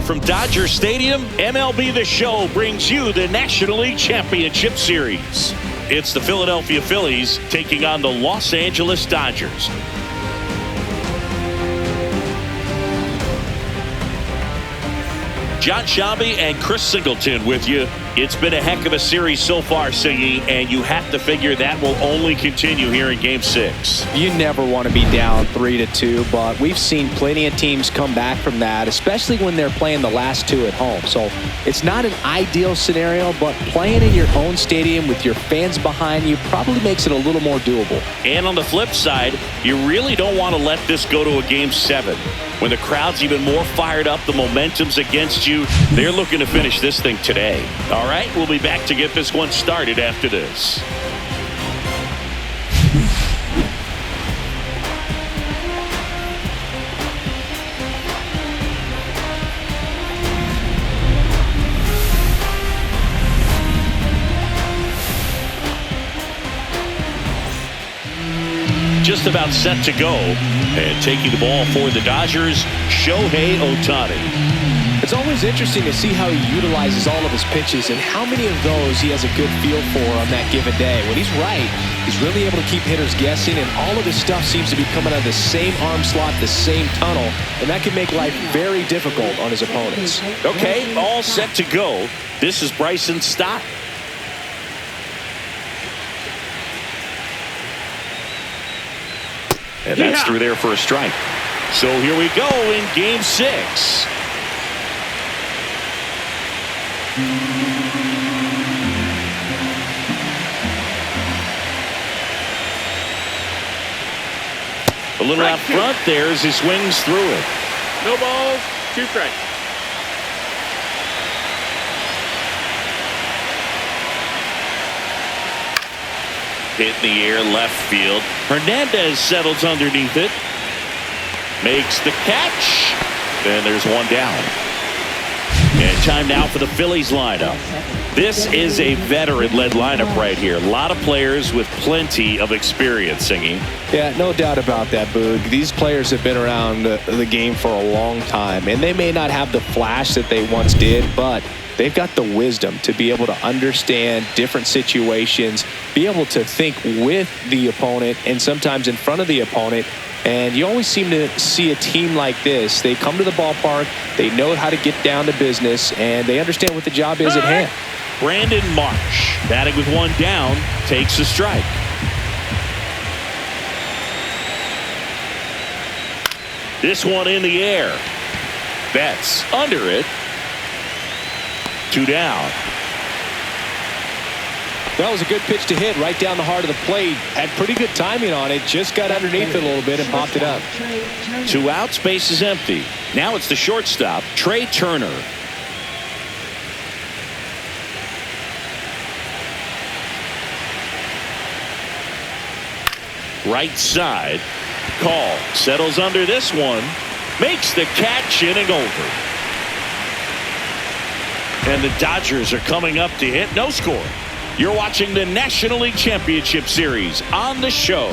from Dodger Stadium, MLB The Show brings you the National League Championship Series. It's the Philadelphia Phillies taking on the Los Angeles Dodgers. John Shabby and Chris Singleton with you. It's been a heck of a series so far, Singy, and you have to figure that will only continue here in Game 6. You never want to be down 3-2, but we've seen plenty of teams come back from that, especially when they're playing the last two at home. So it's not an ideal scenario, but playing in your own stadium with your fans behind you probably makes it a little more doable. And on the flip side, you really don't want to let this go to a Game 7. When the crowd's even more fired up, the momentum's against you. They're looking to finish this thing today. All right, we'll be back to get this one started after this. Just about set to go, and taking the ball for the Dodgers, Shohei Ohtani. It's always interesting to see how he utilizes all of his pitches and how many of those he has a good feel for on that given day. When he's right, he's really able to keep hitters guessing, and all of his stuff seems to be coming out of the same arm slot, the same tunnel, and that can make life very difficult on his opponents. Okay, all set to go. This is Bryson's stop. And that's through there for a strike. So here we go in Game 6. A little out front there as he swings through it. No balls, 2 strikes. Hit in the air left field. Hernandez settles underneath it. Makes the catch. And there's one down. And time now for the Phillies lineup. This is a veteran-led lineup right here. A lot of players with plenty of experience, Singy. Yeah, no doubt about that, Boog. These players have been around the game for a long time, and they may not have the flash that they once did, but they've got the wisdom to be able to understand different situations, be able to think with the opponent and sometimes in front of the opponent. And you always seem to see a team like this. They come to the ballpark, they know how to get down to business, and they understand what the job is at hand. Brandon Marsh, batting with one down, takes a strike. This one in the air. That's under it. 2 down. That was a good pitch to hit right down the heart of the plate. Had pretty good timing on it. Just got underneath it a little bit and popped it up. 2 outs, base is empty. Now it's the shortstop, Trey Turner. Right side. Call. Settles under this one. Makes the catch, inning over. And the Dodgers are coming up to hit. No score. You're watching the National League Championship Series on the show.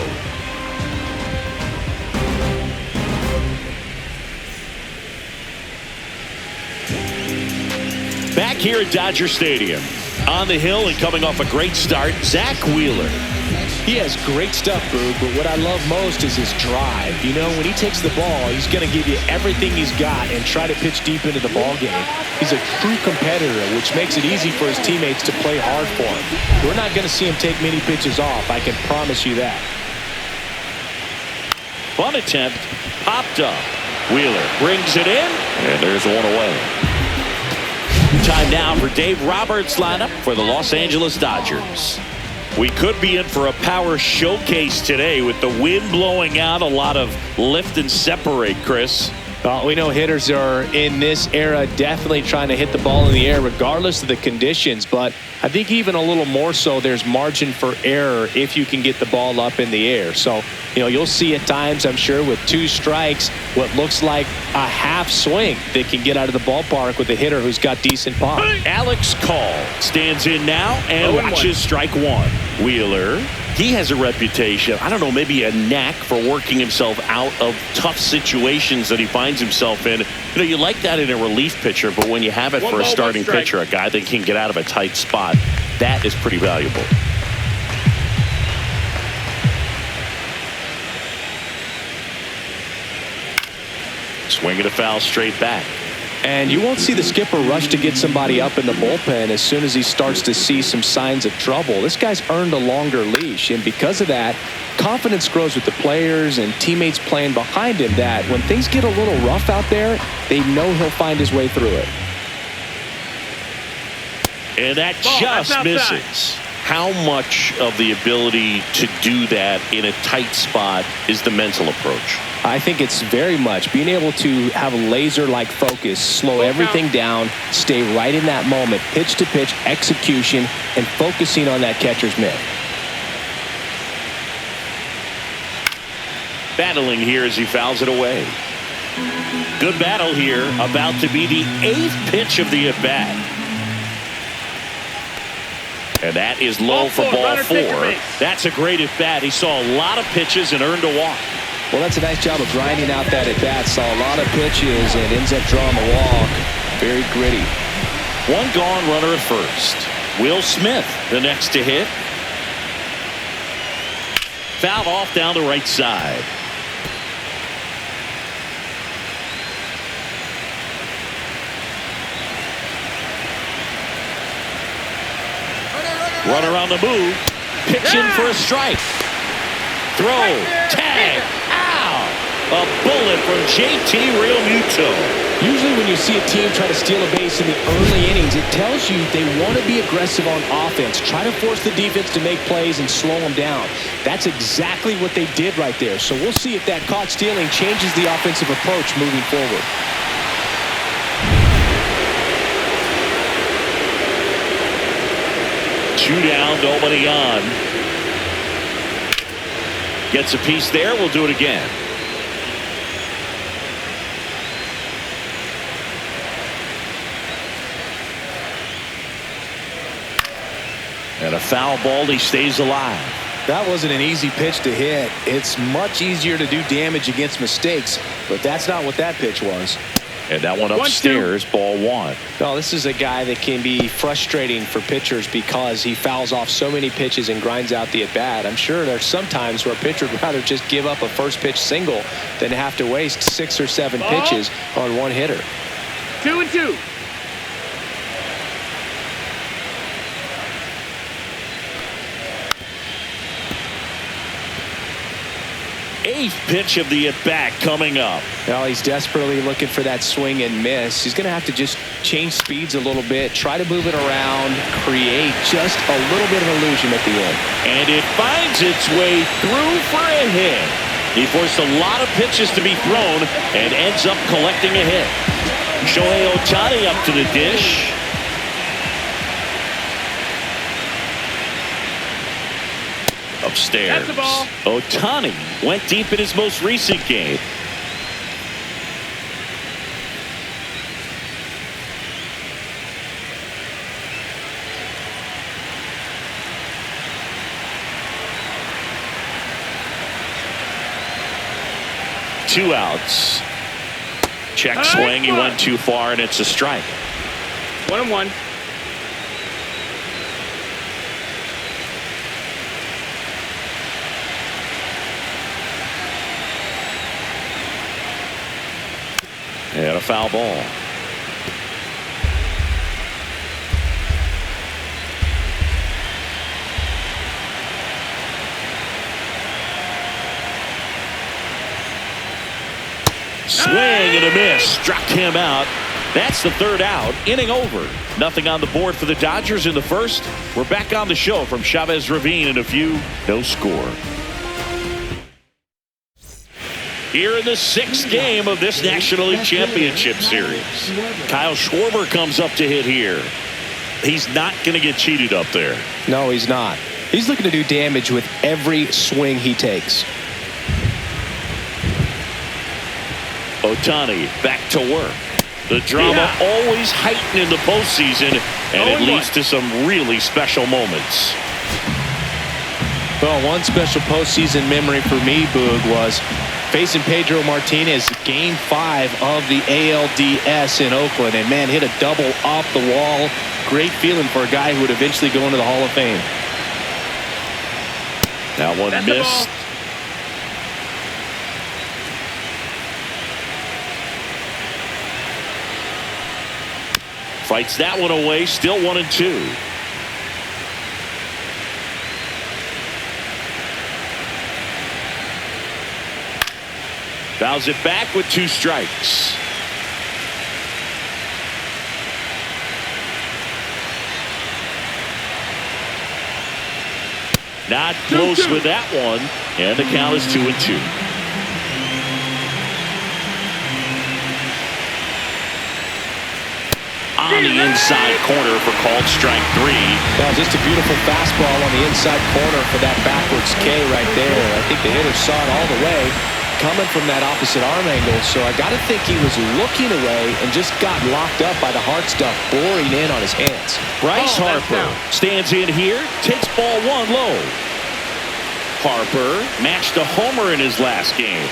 Back here at Dodger Stadium. On the hill and coming off a great start, Zach Wheeler. He has great stuff, Boog, but what I love most is his drive. You know, when he takes the ball, he's going to give you everything he's got and try to pitch deep into the ball game. He's a true competitor, which makes it easy for his teammates to play hard for him. We're not going to see him take many pitches off, I can promise you that. Fun attempt, popped up. Wheeler brings it in, and there's one away. Time now for Dave Roberts' lineup for the Los Angeles Dodgers. We could be in for a power showcase today with the wind blowing out. A lot of lift and separate, Chris. Well, we know hitters are in this era definitely trying to hit the ball in the air regardless of the conditions, but I think even a little more so there's margin for error if you can get the ball up in the air. So, you know, you'll see at times, I'm sure, with 2 strikes, what looks like a half swing that can get out of the ballpark with a hitter who's got decent pop. Alex Call stands in now and watches strike 1. Wheeler He has a reputation, I don't know, maybe a knack for working himself out of tough situations that he finds himself in. You know, you like that in a relief pitcher, but when you have it for a starting pitcher, a guy that can get out of a tight spot, that is pretty valuable. Swinging a foul straight back. And you won't see the skipper rush to get somebody up in the bullpen as soon as he starts to see some signs of trouble. This guy's earned a longer leash, and because of that, confidence grows with the players and teammates playing behind him, that when things get a little rough out there, they know he'll find his way through it. And that just misses. How much of the ability to do that in a tight spot is the mental approach? I think it's very much being able to have a laser-like focus, slow everything down, stay right in that moment, pitch to pitch execution, and focusing on that catcher's mitt. Battling here as he fouls it away. Good battle here, about to be the 8th pitch of the at-bat. And that is low for ball 4. That's a great at-bat. He saw a lot of pitches and earned a walk. Well, that's a nice job of grinding out that at-bat. Saw a lot of pitches and ends up drawing the walk. Very gritty. One gone, runner at first. Will Smith, the next to hit. Fouled off down the right side. Runner on the move. Pitching for a strike. Throw. Tag. Ow. A bullet from JT Realmuto. Usually when you see a team try to steal a base in the early innings, it tells you they want to be aggressive on offense. Try to force the defense to make plays and slow them down. That's exactly what they did right there. So we'll see if that caught stealing changes the offensive approach moving forward. Two down, nobody on. Gets a piece there. We'll do it again. And a foul ball. He stays alive. That wasn't an easy pitch to hit. It's much easier to do damage against mistakes, but that's not what that pitch was. And that one upstairs, ball 1. Well, this is a guy that can be frustrating for pitchers because he fouls off so many pitches and grinds out the at-bat. I'm sure there's some times where a pitcher would rather just give up a first pitch single than have to waste 6 or 7 pitches on one hitter. 2-2. Eighth pitch of the at-bat coming up. Well, he's desperately looking for that swing and miss. He's going to have to just change speeds a little bit, try to move it around, create just a little bit of illusion at the end. And it finds its way through for a hit. He forced a lot of pitches to be thrown and ends up collecting a hit. Shohei Ohtani up to the dish. Upstairs. That's the ball. Ohtani went deep in his most recent game. Two outs. Check swing. He went too far, and it's a strike. 1-1. And a foul ball. Swing and a miss. Struck him out. That's the third out. Inning over. Nothing on the board for the Dodgers in the first. We're back on the show from Chavez Ravine in a few. No score. Here in the 6th game of this National League Championship Series. Kyle Schwarber comes up to hit here. He's not going to get cheated up there. No, he's not. He's looking to do damage with every swing he takes. Ohtani back to work. The drama always heightened in the postseason, and it leads to some really special moments. Well, one special postseason memory for me, Boog, was facing Pedro Martinez Game 5 of the ALDS in Oakland. And, man, hit a double off the wall. Great feeling for a guy who would eventually go into the Hall of Fame. That one That's missed. Fights that one away. Still 1-2. Fouls it back with 2 strikes. Not close 2-2. with that one. And the count is 2-2. On the inside corner for called strike 3. Well, just a beautiful fastball on the inside corner for that backwards K right there. I think the hitter saw it all the way coming from that opposite arm angle. So I got to think he was looking away and just got locked up by the hard stuff boring in on his hands. Bryce Oh, that's Harper down. stands in here, takes ball 1 low. Harper matched a homer in his last game.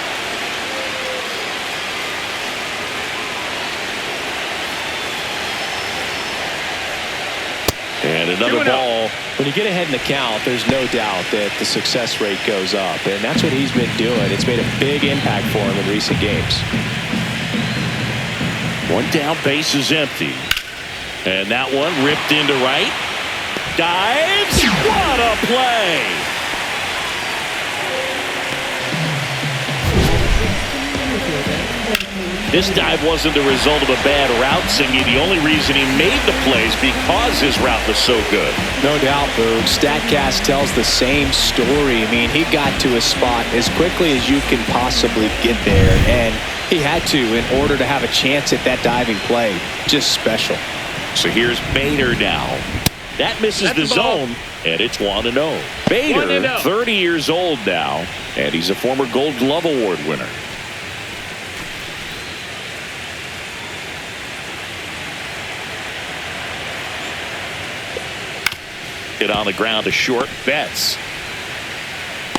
And another 2-0. ball. When you get ahead in the count, there's no doubt that the success rate goes up. And that's what he's been doing. It's made a big impact for him in recent games. 1 down, base is empty. And that one ripped into right. Dives. What a play. This dive wasn't the result of a bad route, Singy. The only reason he made the plays because his route was so good. No doubt, Boog. StatCast tells the same story. I mean, he got to his spot as quickly as you can possibly get there, and he had to in order to have a chance at that diving play. Just special. So here's Bader now. That misses the zone, and it's 1-0. Bader, 1-0. 30 years old now, and he's a former Gold Glove Award winner. Hit on the ground to short. Betts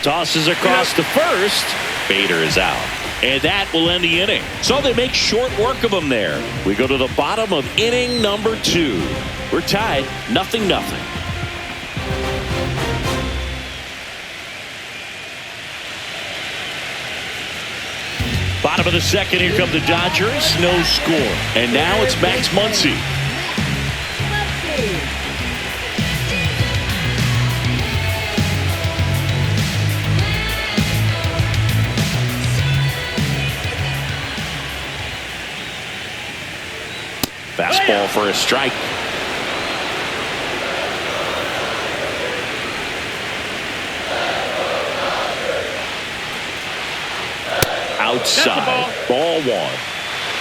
tosses across to first. Bader is out. And that will end the inning. So they make short work of him there. We go to the bottom of inning number 2. We're tied 0-0. Bottom of the second, here come the Dodgers. No score. And now it's Max Muncy. Fastball for a strike. Outside. Ball 1.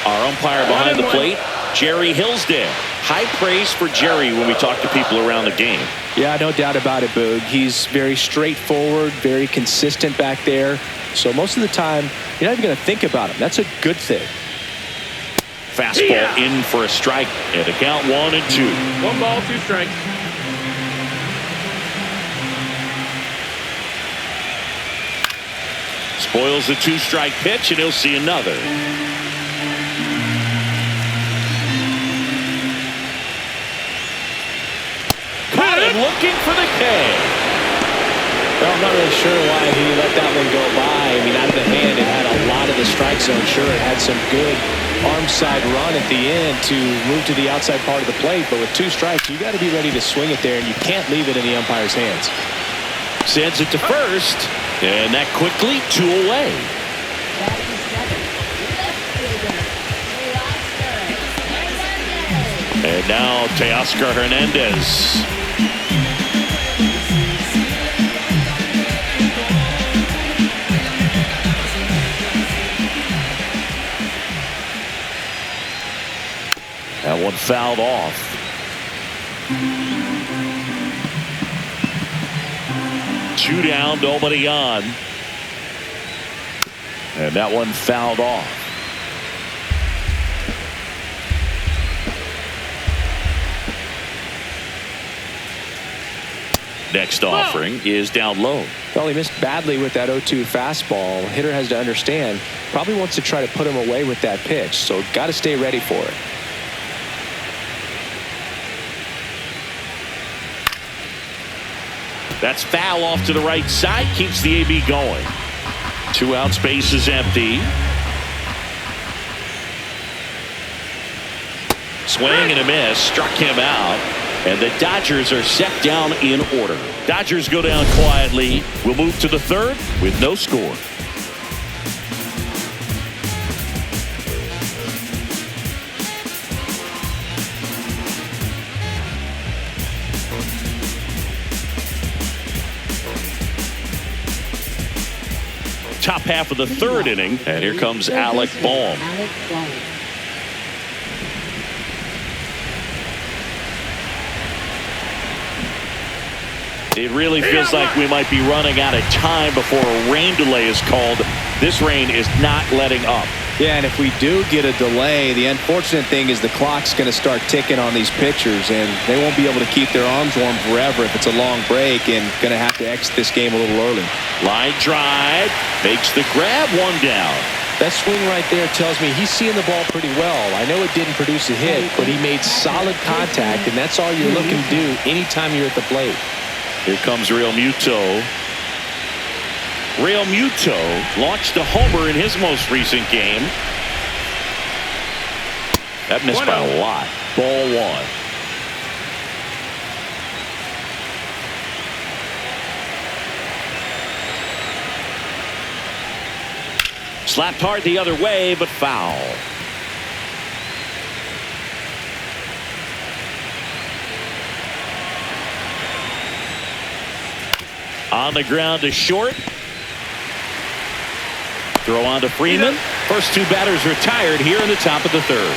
Our umpire behind the plate, Jerry Hillsdale. High praise for Jerry when we talk to people around the game. Yeah, no doubt about it, Boog. He's very straightforward, very consistent back there. So most of the time, you're not even going to think about him. That's a good thing. Fastball in for a strike. And a count 1-2. 1 ball, 2 strikes. Spoils the 2-strike pitch, and he'll see another. Caught him looking for the K. Well, I'm not really sure why he let that one go by. I mean, out of the hand, it had a lot of the strike zone. Sure, it had some good arm side run at the end to move to the outside part of the plate. But with 2 strikes, you got to be ready to swing it there, and you can't leave it in the umpire's hands. Sends it to first, and that quickly 2 away. And now Teoscar Hernandez. That one fouled off. Two down, nobody on. And that one fouled off. Next offering is down low. Well, he missed badly with that 0-2 fastball. Hitter has to understand, probably wants to try to put him away with that pitch, so got to stay ready for it. That's foul off to the right side, keeps the AB going. 2 outs, base is empty. Swing and a miss, struck him out, and the Dodgers are set down in order. Dodgers go down quietly. We'll move to the third with no score. Top half of the third inning, and here comes Alec Bohm. It really feels like we might be running out of time before a rain delay is called. This rain is not letting up. Yeah, and if we do get a delay, the unfortunate thing is the clock's going to start ticking on these pitchers, and they won't be able to keep their arms warm forever if it's a long break, and going to have to exit this game a little early. Line drive, makes the grab, 1 down. That swing right there tells me he's seeing the ball pretty well. I know it didn't produce a hit, but he made solid contact, and that's all you're looking to do anytime you're at the plate. Here comes Real Muto. Real Muto launched a homer in his most recent game. That missed by a lot. Ball 1. Slapped hard the other way, but foul. On the ground to short. Throw on to Freeman. First 2 batters retired here in the top of the third.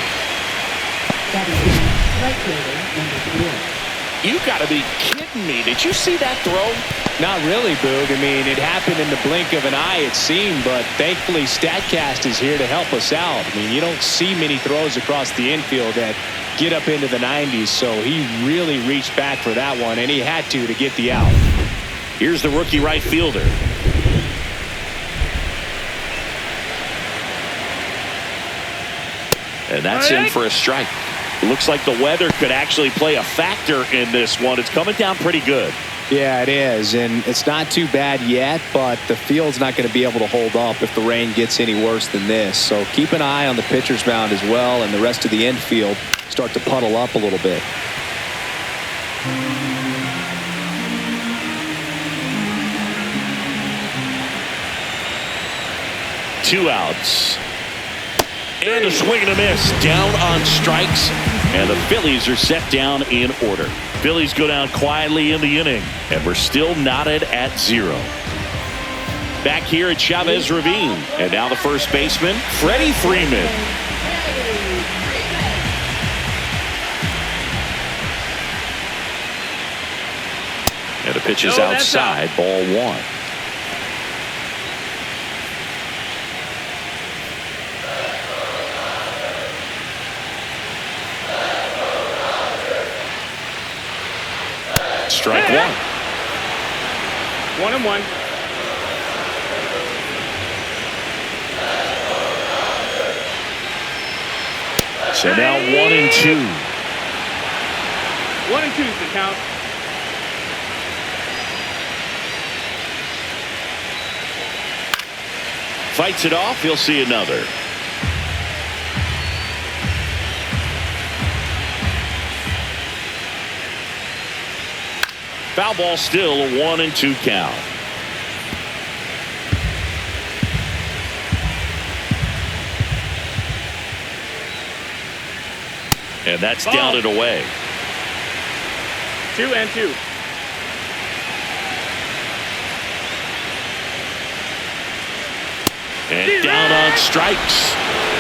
You got to be kidding me. Did you see that throw? Not really, Boog. I mean, it happened in the blink of an eye, it seemed, but thankfully StatCast is here to help us out. I mean, you don't see many throws across the infield that get up into the 90s, so he really reached back for that one, and he had to get the out. Here's the rookie right fielder. And that's in for a strike. It looks like the weather could actually play a factor in this one. It's coming down pretty good. Yeah, it is, and it's not too bad yet, but the field's not going to be able to hold up if the rain gets any worse than this. So keep an eye on the pitcher's mound as well, and the rest of the infield start to puddle up a little bit. Two outs. And a swing and a miss. Down on strikes. And the Phillies are set down in order. Phillies go down quietly in the inning. And we're still knotted at 0. Back here at Chavez Ravine. And now the first baseman, Freddie Freeman. And the pitch is outside. Ball 1. Strike 1. 1-1. So now 1-2. 1-2 is the count. Fights it off. He'll see another. Foul ball, still a 1-2 count. And that's down and away. 2-2. And down on strikes.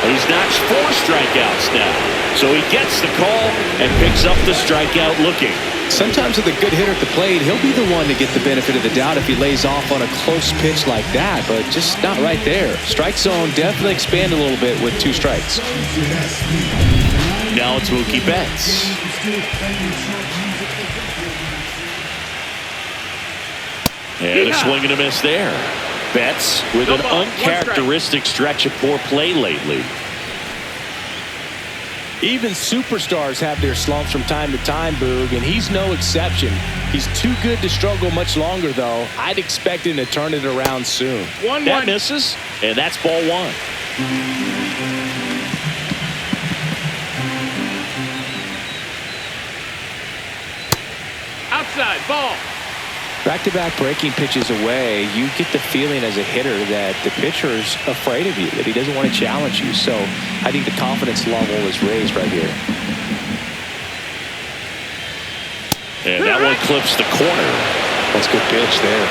He's notched 4 strikeouts now. So he gets the call and picks up the strikeout looking. Sometimes with a good hitter at the plate, he'll be the one to get the benefit of the doubt if he lays off on a close pitch like that, but just not right there. Strike zone definitely expand a little bit with 2 strikes. Now it's Mookie Betts. And a swing and a miss there. Betts with an uncharacteristic stretch of poor play lately. Even superstars have their slumps from time to time, Boog, and he's no exception. He's too good to struggle much longer, though. I'd expect him to turn it around soon. That misses, and that's ball one. Outside, ball. Back-to-back breaking pitches away, you get the feeling as a hitter that the pitcher's afraid of you, that he doesn't want to challenge you. So I think the confidence level is raised right here. And that one clips the corner. That's a good pitch there.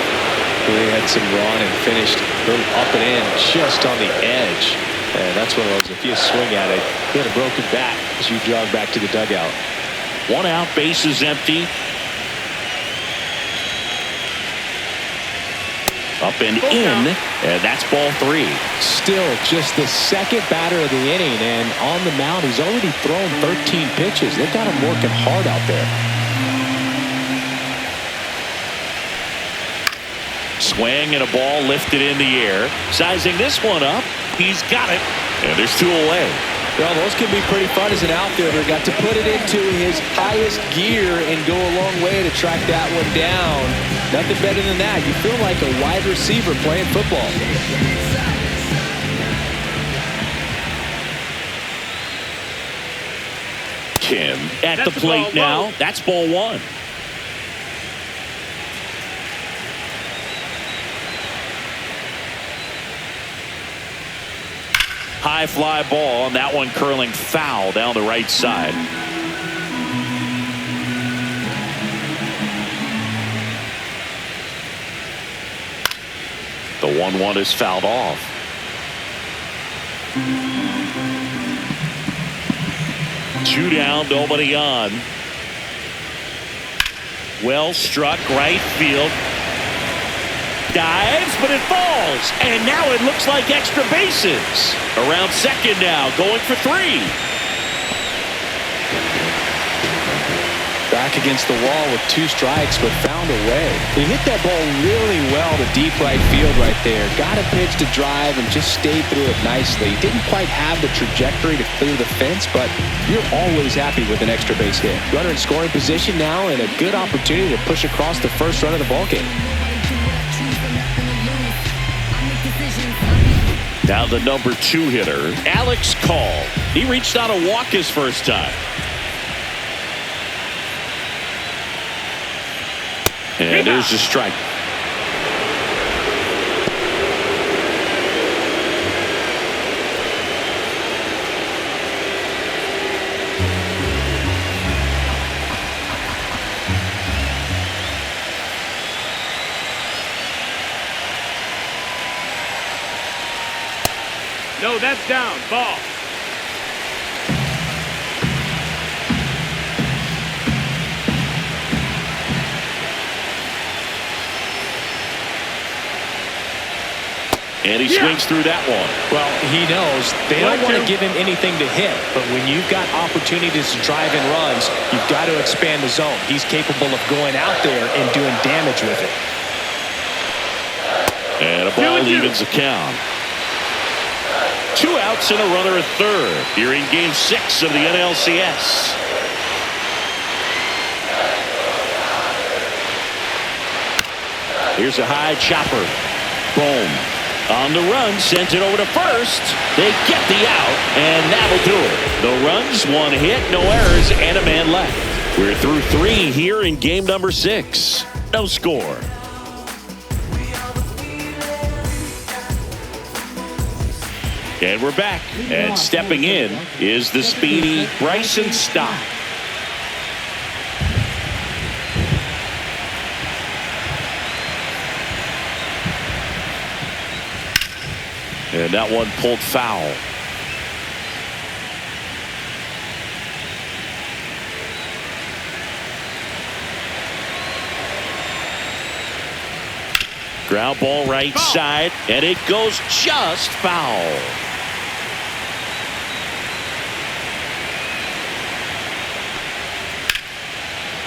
Really had some run and finished a little up and in, just on the edge. And that's one of those, if you swing at it, you had a broken bat as you jog back to the dugout. One out, bases empty. Up and in, and that's ball three. Still just the second batter of the inning, and on the mound, he's already thrown 13 pitches. They've got him working hard out there. Swing and a ball lifted in the air. Sizing this one up. He's got it, and there's two away. Well, those can be pretty fun as an outfielder. Got to put it into his highest gear and go a long way to track that one down. Nothing better than that. You feel like a wide receiver playing football. Kim at the plate now. That's ball one. High fly ball, and that one curling foul down the right side. The 1-1 is fouled off. Two down, nobody on. Well struck, right field. Dives, but it falls. And now it looks like extra bases. Around second now, going for three. Back against the wall with two strikes, but found a way. He hit that ball really well to deep right field right there. Got a pitch to drive and just stayed through it nicely. Didn't quite have the trajectory to clear the fence, but you're always happy with an extra base hit. Runner in scoring position now, and a good opportunity to push across the first run of the ballgame. Now the number 2 hitter, Alex Call. He reached out a walk his first time. And there's a strike. No, that's down. Ball. And he swings through that one. Well, he knows they don't want to give him anything to hit, but when you've got opportunities to drive in runs, you've got to expand the zone. He's capable of going out there and doing damage with it. And a ball evens the count. 2 outs and a runner at third here in Game 6 of the NLCS. Here's a high chopper. Boom. On the run, sends it over to first. They get the out, and that'll do it. No runs, 1 hit, no errors, and a man left. We're through 3 here in game number 6. No score. And we're back. And stepping in is the speedy Bryson Stott. And that one pulled foul. Ground ball right side, and it goes just foul.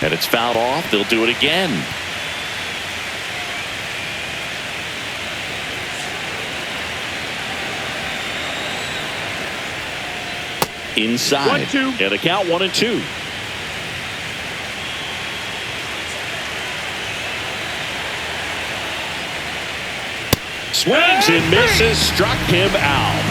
And it's fouled off. They'll do it again. inside. 1-2. And a count 1-2. Swings and misses, struck him out.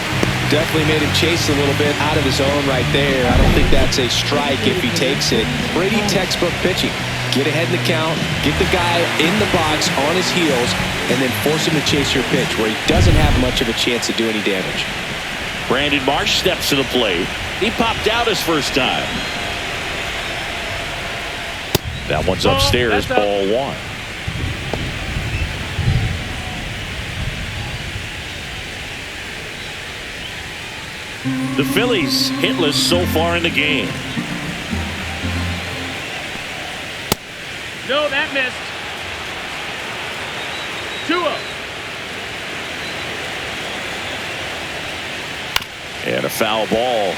Definitely made him chase a little bit out of his zone right there. I don't think that's a strike if he takes it. Pretty textbook pitching. Get ahead in the count, get the guy in the box on his heels, and then force him to chase your pitch where he doesn't have much of a chance to do any damage. Brandon Marsh steps to the plate. He popped out his first time. That one's upstairs, ball one. The Phillies hitless so far in the game. No, that missed. 2-0. And a foul ball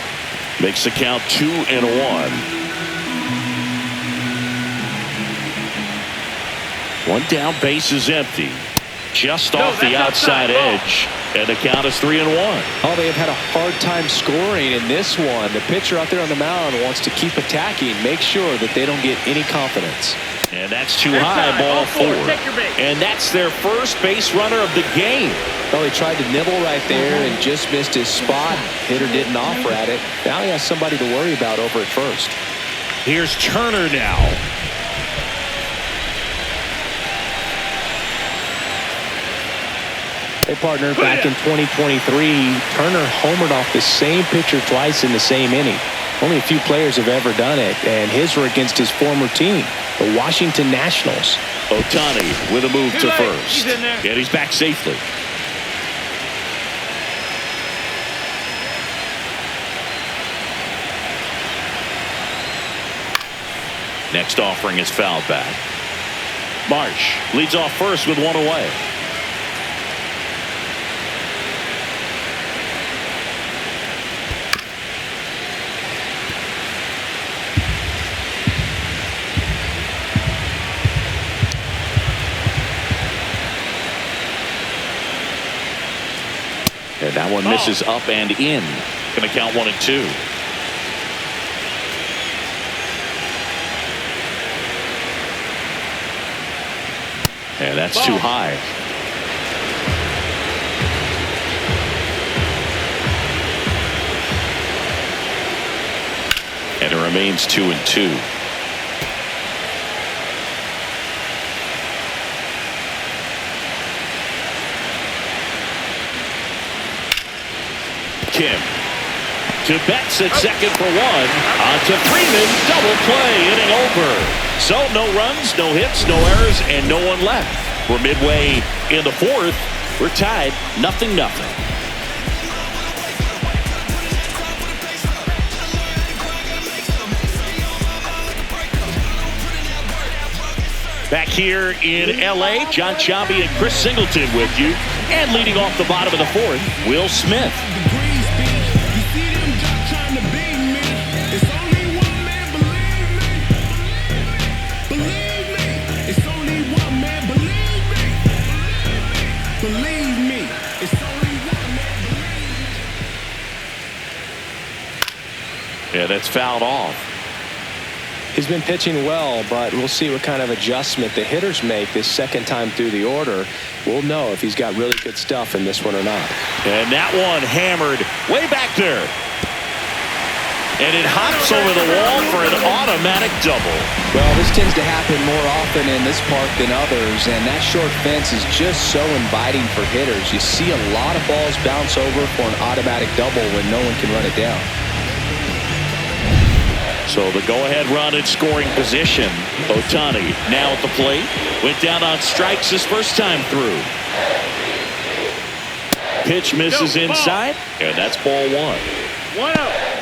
makes the count 2-1. One down, base is empty. Just off the outside edge. And the count is 3-1. Oh, they have had a hard time scoring in this one. The pitcher out there on the mound wants to keep attacking, make sure that they don't get any confidence. And that's too high, ball four. And that's their first base runner of the game. Well, he tried to nibble right there and just missed his spot. Hitter didn't offer at it. Now he has somebody to worry about over at first. Here's Turner now. Hey, partner, back in 2023, Turner homered off the same pitcher twice in the same inning. Only a few players have ever done it, and his were against his former team, the Washington Nationals. Ohtani with a move to first. He's in there. And he's back safely. Next offering is fouled back. Marsh leads off first with one away. And that one misses up and in. Going to count 1-2. And that's too high. And it remains 2-2. Kim to Betts at second for one. On to Freeman. Double play. Inning over. So no runs, no hits, no errors, and no one left. We're midway in the fourth. We're tied 0-0. Back here in L.A., John Chambi and Chris Singleton with you. And leading off the bottom of the fourth, Will Smith. Yeah, that's fouled off. He's been pitching well, but we'll see what kind of adjustment the hitters make this second time through the order. We'll know if he's got really good stuff in this one or not. And that one hammered way back there. And it hops over the wall for an automatic double. Well, this tends to happen more often in this park than others, and that short fence is just so inviting for hitters. You see a lot of balls bounce over for an automatic double when no one can run it down. So the go-ahead run in scoring position. Ohtani now at the plate. Went down on strikes his first time through. Pitch misses inside, and that's ball one. 1-0.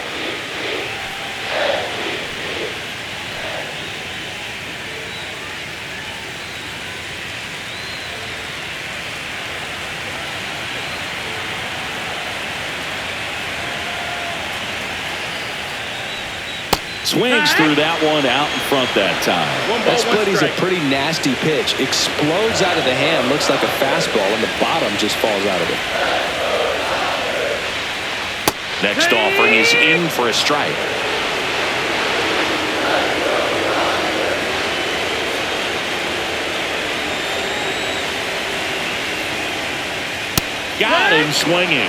Swings through that one out in front that time. That split is a pretty nasty pitch. Explodes out of the hand. Looks like a fastball, and the bottom just falls out of it. Next offering is in for a strike. Got him swinging.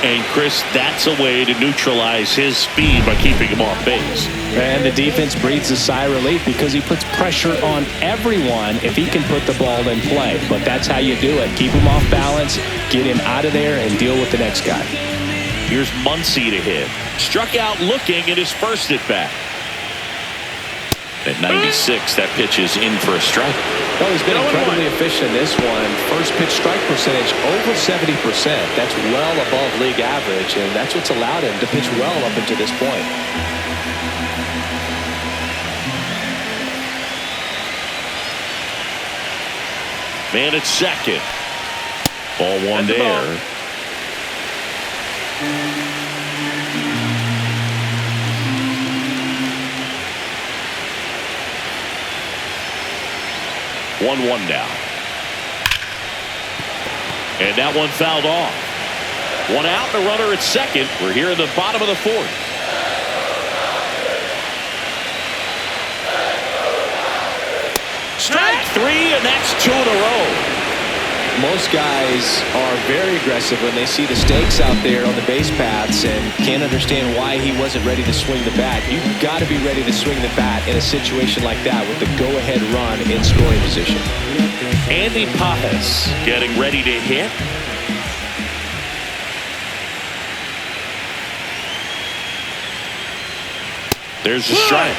And Chris, that's a way to neutralize his speed by keeping him off base. And the defense breathes a sigh of relief because he puts pressure on everyone if he can put the ball in play. But that's how you do it. Keep him off balance, get him out of there, and deal with the next guy. Here's Muncy to hit. Struck out looking at his first at bat. At 96, that pitch is in for a strike. Well, he's been incredibly efficient in this one. First pitch strike percentage over 70%. That's well above league average, and that's what's allowed him to pitch well up until this point. Man at second. Ball one there. One now. And that one fouled off. One out, and a runner at second. We're here in the bottom of the fourth. Strike three, and that's two in a row. Most guys are very aggressive when they see the stakes out there on the base paths and can't understand why he wasn't ready to swing the bat. You've got to be ready to swing the bat in a situation like that with the go-ahead run in scoring position. Andy Pajas getting ready to hit. There's a strike.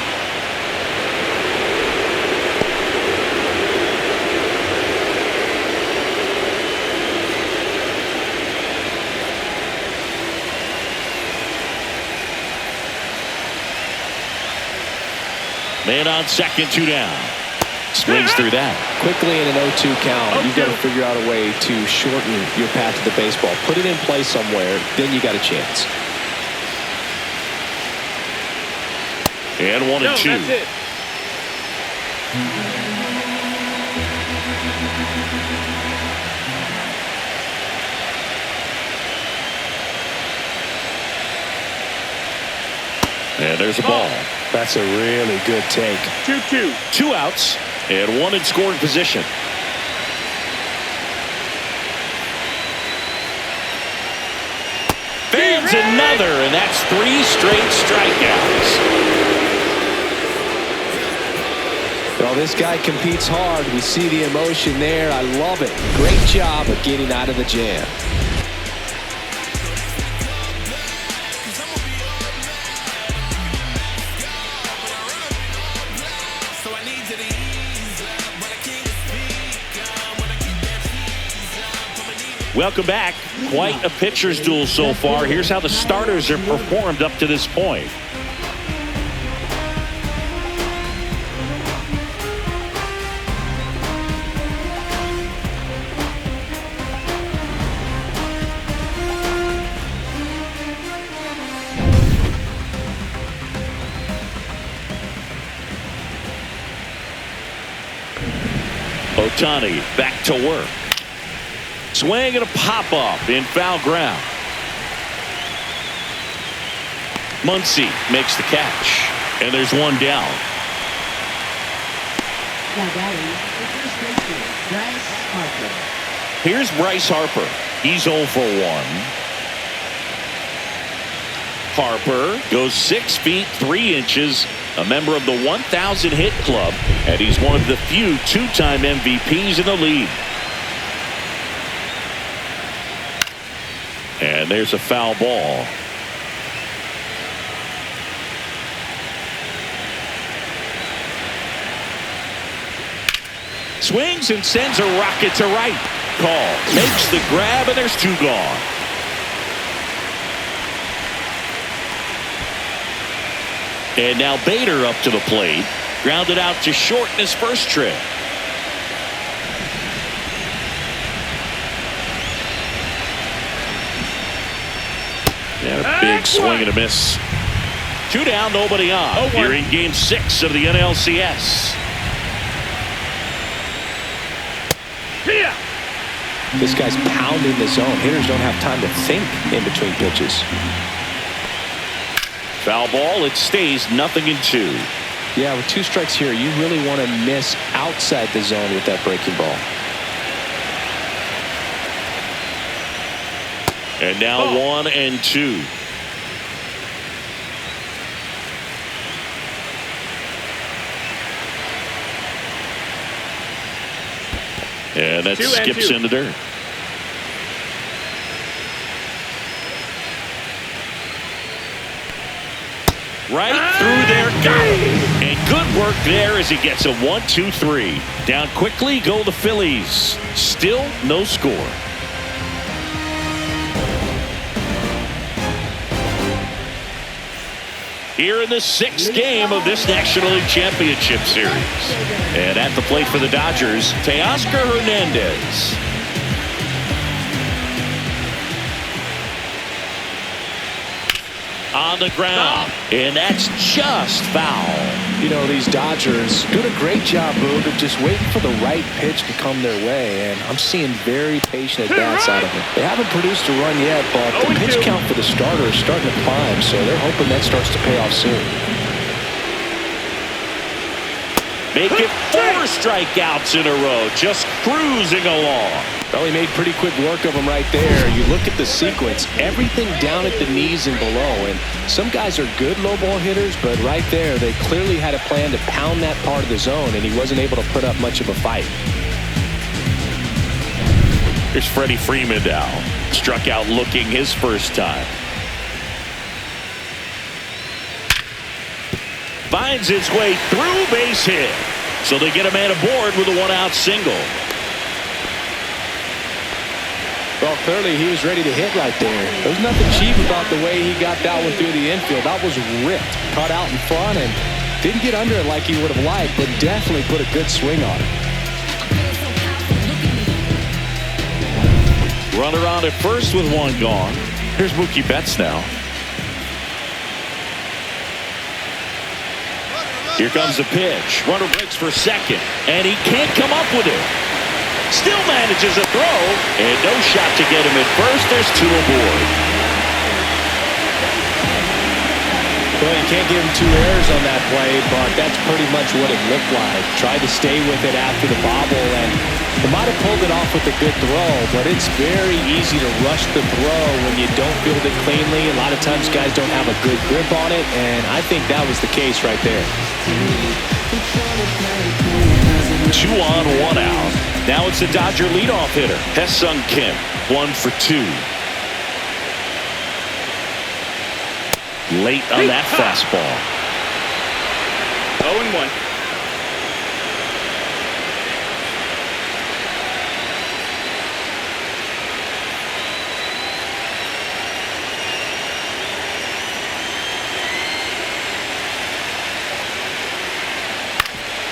Man on second, two down. Swings through that. Quickly in an 0-2 count, you've got to figure out a way to shorten your path to the baseball. Put it in play somewhere, then you got a chance. And 1-2. That's it. And there's a ball. That's a really good take. 2-2. Two outs and one in scoring position. Fans another, and that's three straight strikeouts. Well, this guy competes hard. We see the emotion there. I love it. Great job of getting out of the jam. Welcome back. Quite a pitcher's duel so far. Here's how the starters have performed up to this point. Ohtani back to work. Swing and a pop-up in foul ground. Muncy makes the catch. And there's one down. Here's Bryce Harper. He's 0 for 1. Harper goes 6 feet 3 inches, a member of the 1,000 hit club, and he's one of the few two-time MVPs in the league. And there's a foul ball. Swings and sends a rocket to right. Call. Makes the grab, and there's two gone. And now Bader up to the plate. Grounded out to short in his first trip. And a big swing and a miss. Two down, nobody on. Here in Game 6 of the NLCS. This guy's pounding the zone. Hitters don't have time to think in between pitches. Foul ball. It stays 0-2. Yeah, with 2 strikes here, you really want to miss outside the zone with that breaking ball. And now 1-2. And that skips into dirt. Right through there, got it. And good work there as he gets a 1-2-3. Down quickly go the Phillies. Still no score. Here in the 6th game of this National League Championship Series. And at the plate for the Dodgers, Teoscar Hernandez. On the ground, and that's just foul. You know, these Dodgers doing a great job, Boog, of just waiting for the right pitch to come their way, and I'm seeing very patient at-bats out of them. They haven't produced a run yet, but the pitch count for the starter is starting to climb, so they're hoping that starts to pay off soon. Make it 4 strikeouts in a row, just cruising along. Well, he made pretty quick work of him right there. You look at the sequence, everything down at the knees and below. And some guys are good low ball hitters, but right there, they clearly had a plan to pound that part of the zone, and he wasn't able to put up much of a fight. Here's Freddie Freeman now. Struck out looking his first time. Finds its way through, base hit. So they get a man aboard with a 1-out single. Well, clearly he was ready to hit right there. There's nothing cheap about the way he got that one through the infield. That was ripped, caught out in front, and didn't get under it like he would have liked, but definitely put a good swing on it. Runner on at first with 1 gone. Here's Mookie Betts now. Here comes the pitch. Runner breaks for second, and he can't come up with it. Still manages a throw, and no shot to get him at first. There's 2 aboard. Well, you can't give him 2 errors on that play, but that's pretty much what it looked like. Tried to stay with it after the bobble, and he might have pulled it off with a good throw, but it's very easy to rush the throw when you don't field it cleanly. A lot of times guys don't have a good grip on it, and I think that was the case right there. 2 on, 1 out. Now it's the Dodger leadoff hitter, Ha-Seong Kim, 1 for 2. Late on that fastball. 0-1.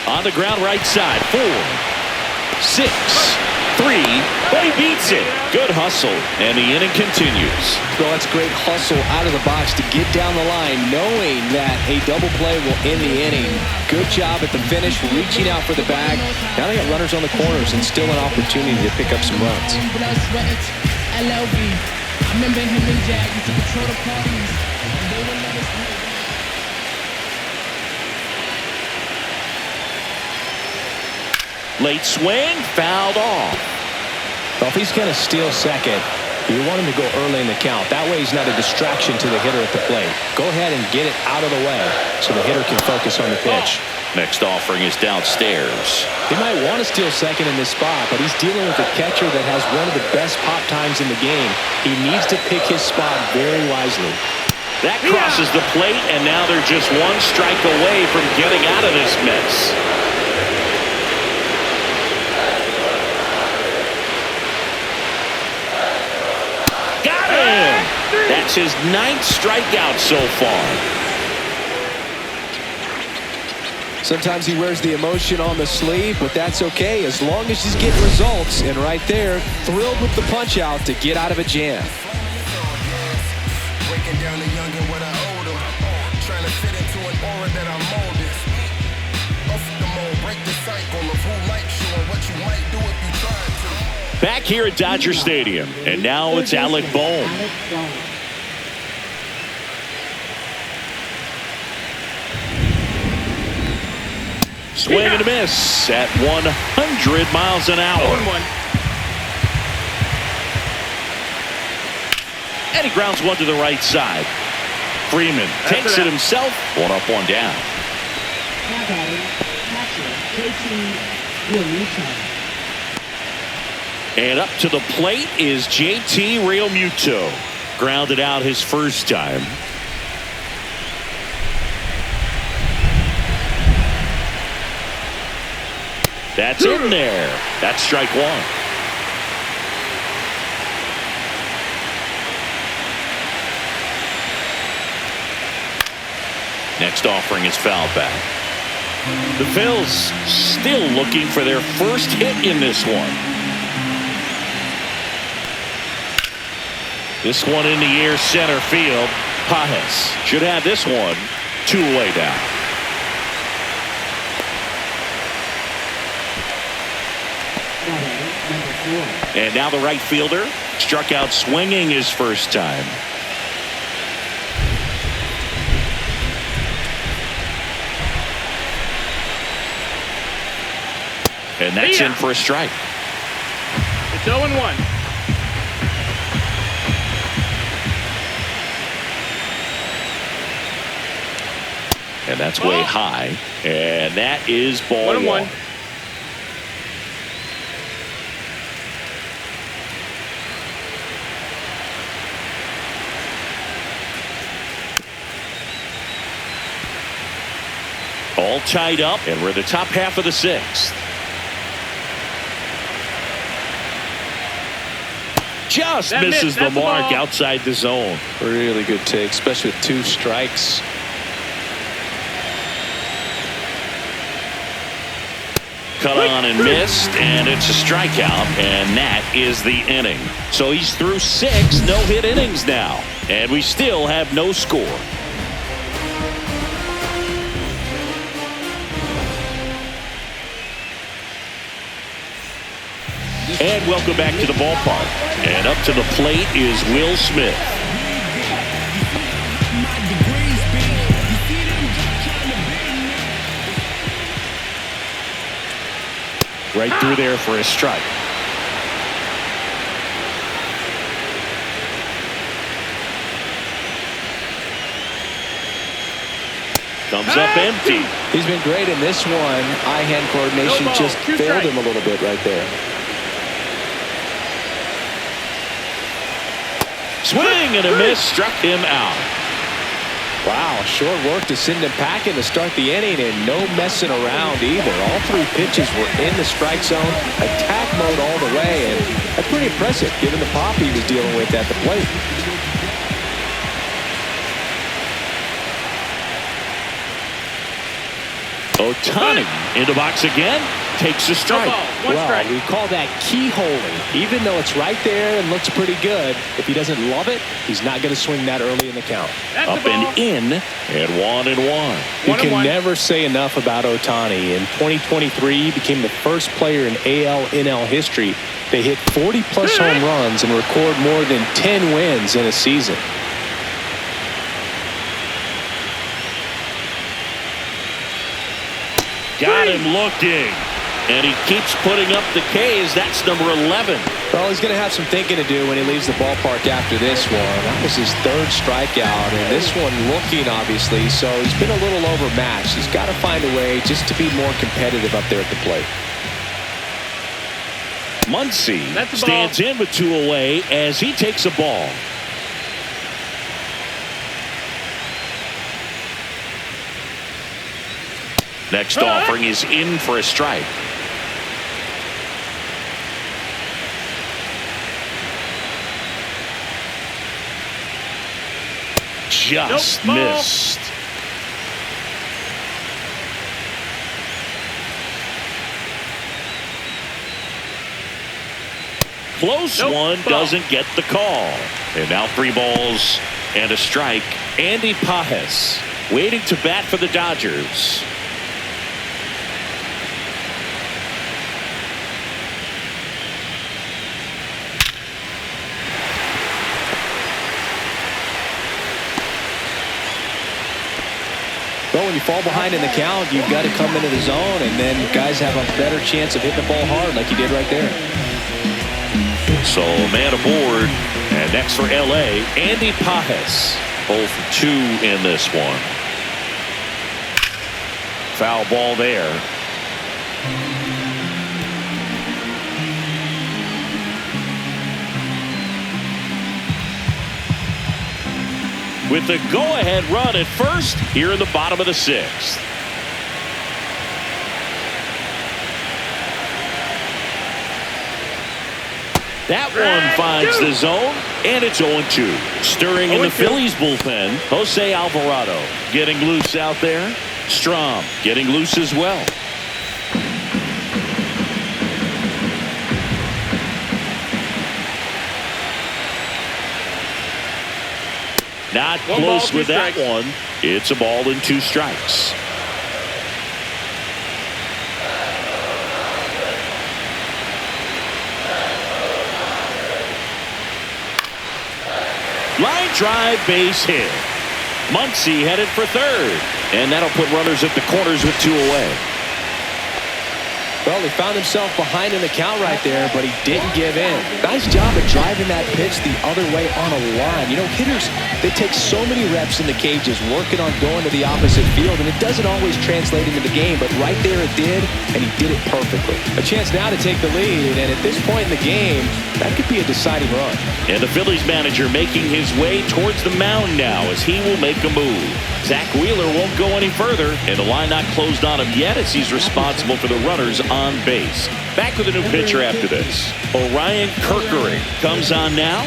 On the ground, right side. 4, 6, 3. But he beats it. Good hustle, and the inning continues. Well, that's great hustle out of the box to get down the line, knowing that a double play will end the inning. Good job at the finish, reaching out for the bag. Now they got runners on the corners and still an opportunity to pick up some runs. MLB. I remember him and Jack used to control the parties. They would let us play. Late swing, fouled off. Well, if he's going to steal second, you want him to go early in the count. That way he's not a distraction to the hitter at the plate. Go ahead and get it out of the way so the hitter can focus on the pitch. Next offering is downstairs. He might want to steal second in this spot, but he's dealing with a catcher that has one of the best pop times in the game. He needs to pick his spot very wisely. That crosses the plate, and now they're just 1 strike away from getting out of this mess. Got him! That's his 9th strikeout so far. Sometimes he wears the emotion on the sleeve, but that's okay as long as he's getting results. And right there, thrilled with the punch out to get out of a jam. Breaking down the young and what I owe them. Trying to fit into an aura that I'm molded. Off the mold, break the cycle of who likes you and what you might do if you tried to. Back here at Dodger Stadium, and now it's Alec Bohm. Swing and a miss at 100 miles an hour. 0-1. And he grounds one to the right side. Freeman takes it himself. 1 up, 1 down. And up to the plate is JT Realmuto. Grounded out his first time. That's in there. That's strike 1. Next offering is fouled back. The Phillies still looking for their first hit in this one. This one in the air, center field. Pajes should have this one 2 away down. And now the right fielder struck out swinging his first time. And that's in for a strike. It's 0-1. And that's way high. And that is ball 1. All tied up, and we're the top half of the 6th. Just misses the mark outside the zone. Really good take, especially with 2 strikes. Cut on and missed, and it's a strikeout, and that is the inning. So he's through 6 no-hit innings now, and we still have no score. And welcome back to the ballpark. And up to the plate is Will Smith. Right through there for a strike. Comes up empty. He's been great in this one. Eye-hand coordination just failed him a little bit right there. Swing and a miss, struck him out. Wow, short work to send him packing to start the inning, and no messing around either. All 3 pitches were in the strike zone, attack mode all the way, and that's pretty impressive given the pop he was dealing with at the plate. Ohtani in the box again, takes a strike. Well, we call that keyholing. Even though it's right there and looks pretty good, if he doesn't love it, he's not going to swing that early in the count. Up and in, and 1-1. You can never say enough about Ohtani. In 2023, he became the first player in AL/NL history to hit 40-plus home runs and record more than 10 wins in a season. Got him looking. And he keeps putting up the K's. That's number 11. Well, he's going to have some thinking to do when he leaves the ballpark after this one. That was his 3rd strikeout, and this one looking, obviously, so he's been a little overmatched. He's got to find a way just to be more competitive up there at the plate. Muncy stands in with 2 away as he takes a ball. Next offering is in for a strike. Just missed. Close one, doesn't get the call. And now 3 balls and a strike. Andy Pajes waiting to bat for the Dodgers. Well, when you fall behind in the count, you've got to come into the zone, and then guys have a better chance of hitting the ball hard like you did right there. So man aboard, and next for LA, Andy Pages. 0 for 2 in this one. Foul ball there. With the go-ahead run at first here in the bottom of the 6th. That one finds the zone, and it's 0-2. Stirring in the Phillies bullpen, Jose Alvarado getting loose out there. Strom getting loose as well. Not close with that one. It's a ball and 2 strikes. Line drive, base hit. Muncy headed for third, and that'll put runners at the corners with 2 away. Well, he found himself behind in the count right there, but he didn't give in. Nice job of driving that pitch the other way on a line. You know, hitters, they take so many reps in the cages working on going to the opposite field, and it doesn't always translate into the game, but right there it did, and he did it perfectly. A chance now to take the lead, and at this point in the game, that could be a deciding run. And the Phillies manager making his way towards the mound now as he will make a move. Zach Wheeler won't go any further, and the line not closed on him yet as he's responsible for the runners on base. Back with a new pitcher after this. Orion Kerkering comes on now.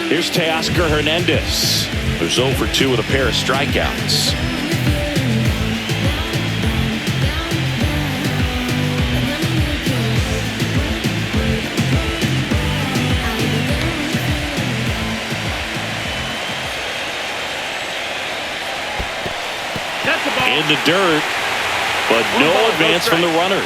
Here's Teoscar Hernandez, who's 0 for 2 with a pair of strikeouts. In the dirt, but no advance from the runners.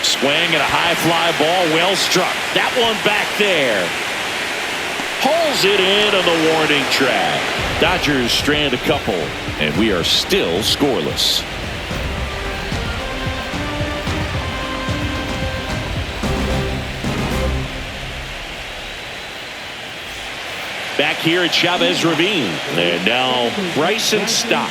Swing and a high fly ball, well struck. That one back there. Pulls it in on the warning track. Dodgers strand a couple, and we are still scoreless. Back here at Chavez Ravine, and now Bryson Stott.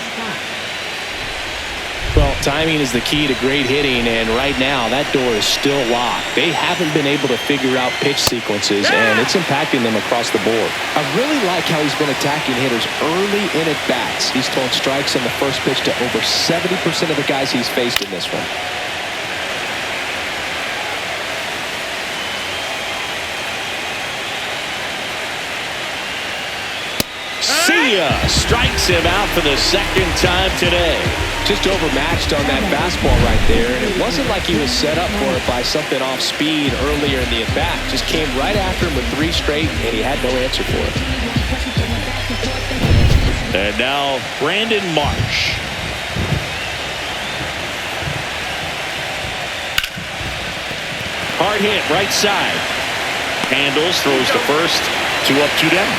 Well, timing is the key to great hitting, and right now that door is still locked. They haven't been able to figure out pitch sequences, and it's impacting them across the board. I really like how he's been attacking hitters early in at bats. He's thrown strikes on the first pitch to over 70% of the guys he's faced in this one. Strikes him out for the 2nd time today. Just overmatched on that fastball right there, and it wasn't like he was set up for it by something off speed earlier in the at-bat. Just came right after him with 3 straight, and he had no answer for it. And now Brandon Marsh. Hard hit right side. Handles, throws to first. 2 up, 2 down.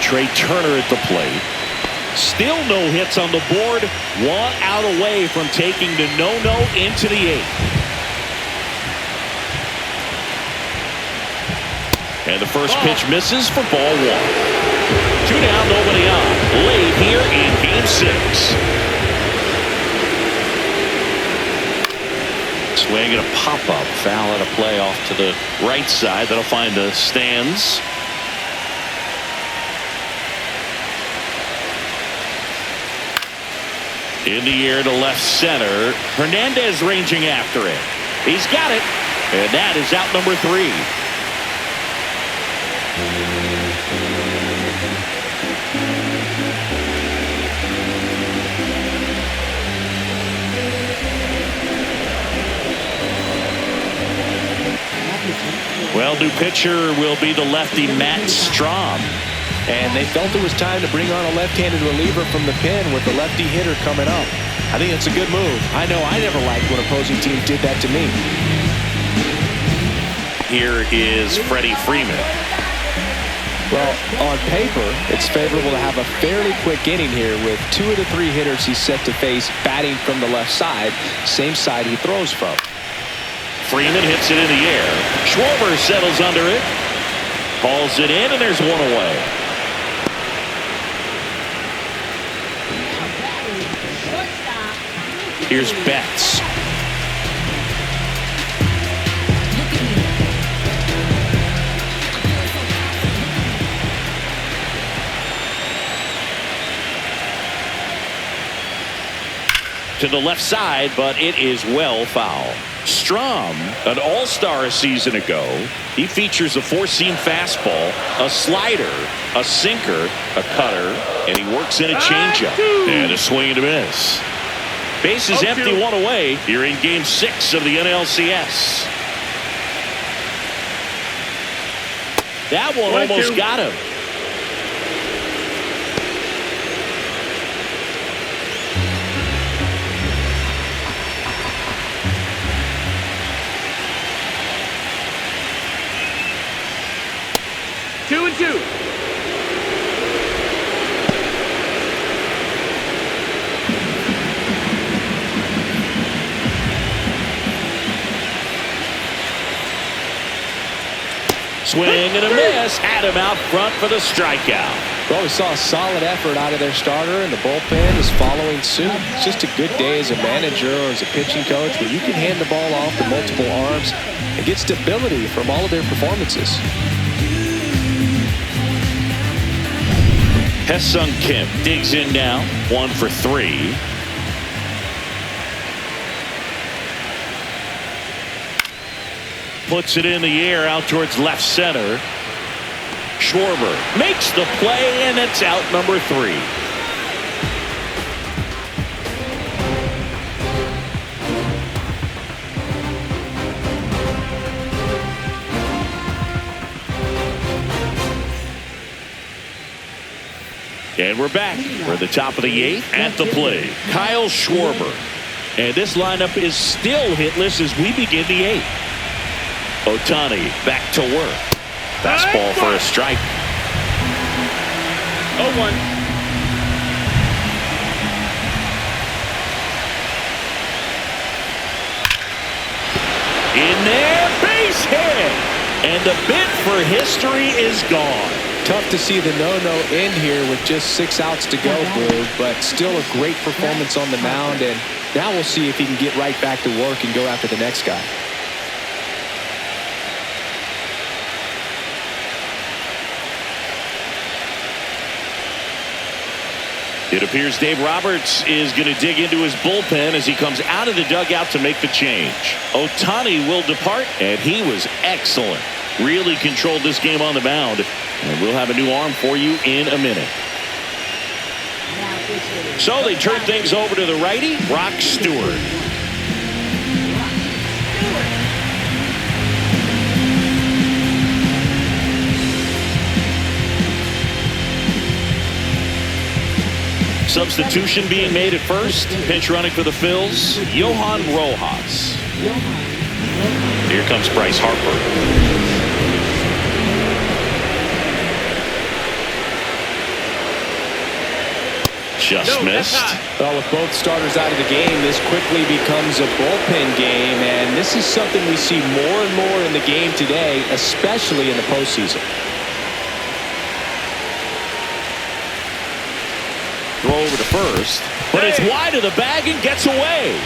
Trey Turner at the plate. Still no hits on the board. 1 out away from taking the no-no into the 8th. And the first pitch misses for ball 1. 2 down, nobody on. Late here in game 6. Swing and a pop-up. Foul at a play off to the right side. That'll find the stands. In the air to left center. Hernandez ranging after it. He's got it. And that is out number 3. Well, new pitcher will be the lefty Matt Strahm. And they felt it was time to bring on a left-handed reliever from the pen with the lefty hitter coming up. I think it's a good move. I know I never liked when opposing teams did that to me. Here is Freddie Freeman. Well, on paper, it's favorable to have a fairly quick inning here with 2 of the 3 hitters he's set to face batting from the left side, same side he throws from. Freeman hits it in the air. Schwarber settles under it. Calls it in, and there's one away. Here's Betts. To the left side, but it is well foul. Strahm, an all-star a season ago. He features a 4-seam fastball, a slider, a sinker, a cutter, and he works in a changeup. And a swing and a miss. Base is empty, 1 away here in Game 6 of the NLCS. That one almost got him. Two and two. Swing and a miss. Had him out front for the strikeout. Well, we saw a solid effort out of their starter, and the bullpen is following suit. It's just a good day as a manager or as a pitching coach where you can hand the ball off to multiple arms and get stability from all of their performances. Hesung Kim digs in now, 1 for 3. Puts it in the air out towards left center. Schwarber makes the play, and it's out number 3. And we're back for the top of the 8th. At the plate, Kyle Schwarber. And this lineup is still hitless as we begin the 8th. Ohtani back to work. Fastball for a strike. 0-1. In there, base hit. And the bid for history is gone. Tough to see the no-no end here with just 6 outs to go, Boog, but still a great performance on the mound, and now we'll see if he can get right back to work and go after the next guy. It appears Dave Roberts is going to dig into his bullpen as he comes out of the dugout to make the change. Ohtani will depart, and he was excellent. Really controlled this game on the mound. And we'll have a new arm for you in a minute. So they turn things over to the righty, Brock Stewart. Substitution being made at first. Pinch running for the Phillies, Johan Rojas. Here comes Bryce Harper. Just missed. Well, with both starters out of the game, this quickly becomes a bullpen game, and this is something we see more and more in the game today, especially in the postseason. Throw over to first, but it's wide of the bag and gets away.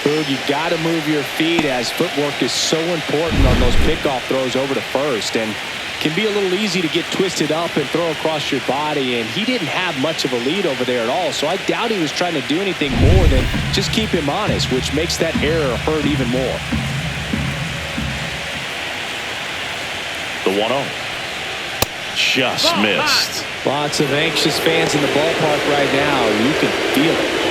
Boog, you got to move your feet as footwork is so important on those pickoff throws over to first, and can be a little easy to get twisted up and throw across your body, and he didn't have much of a lead over there at all, so I doubt he was trying to do anything more than just keep him honest, which makes that error hurt even more. The 1-0. Just missed. Lots of anxious fans in the ballpark right now. You can feel it.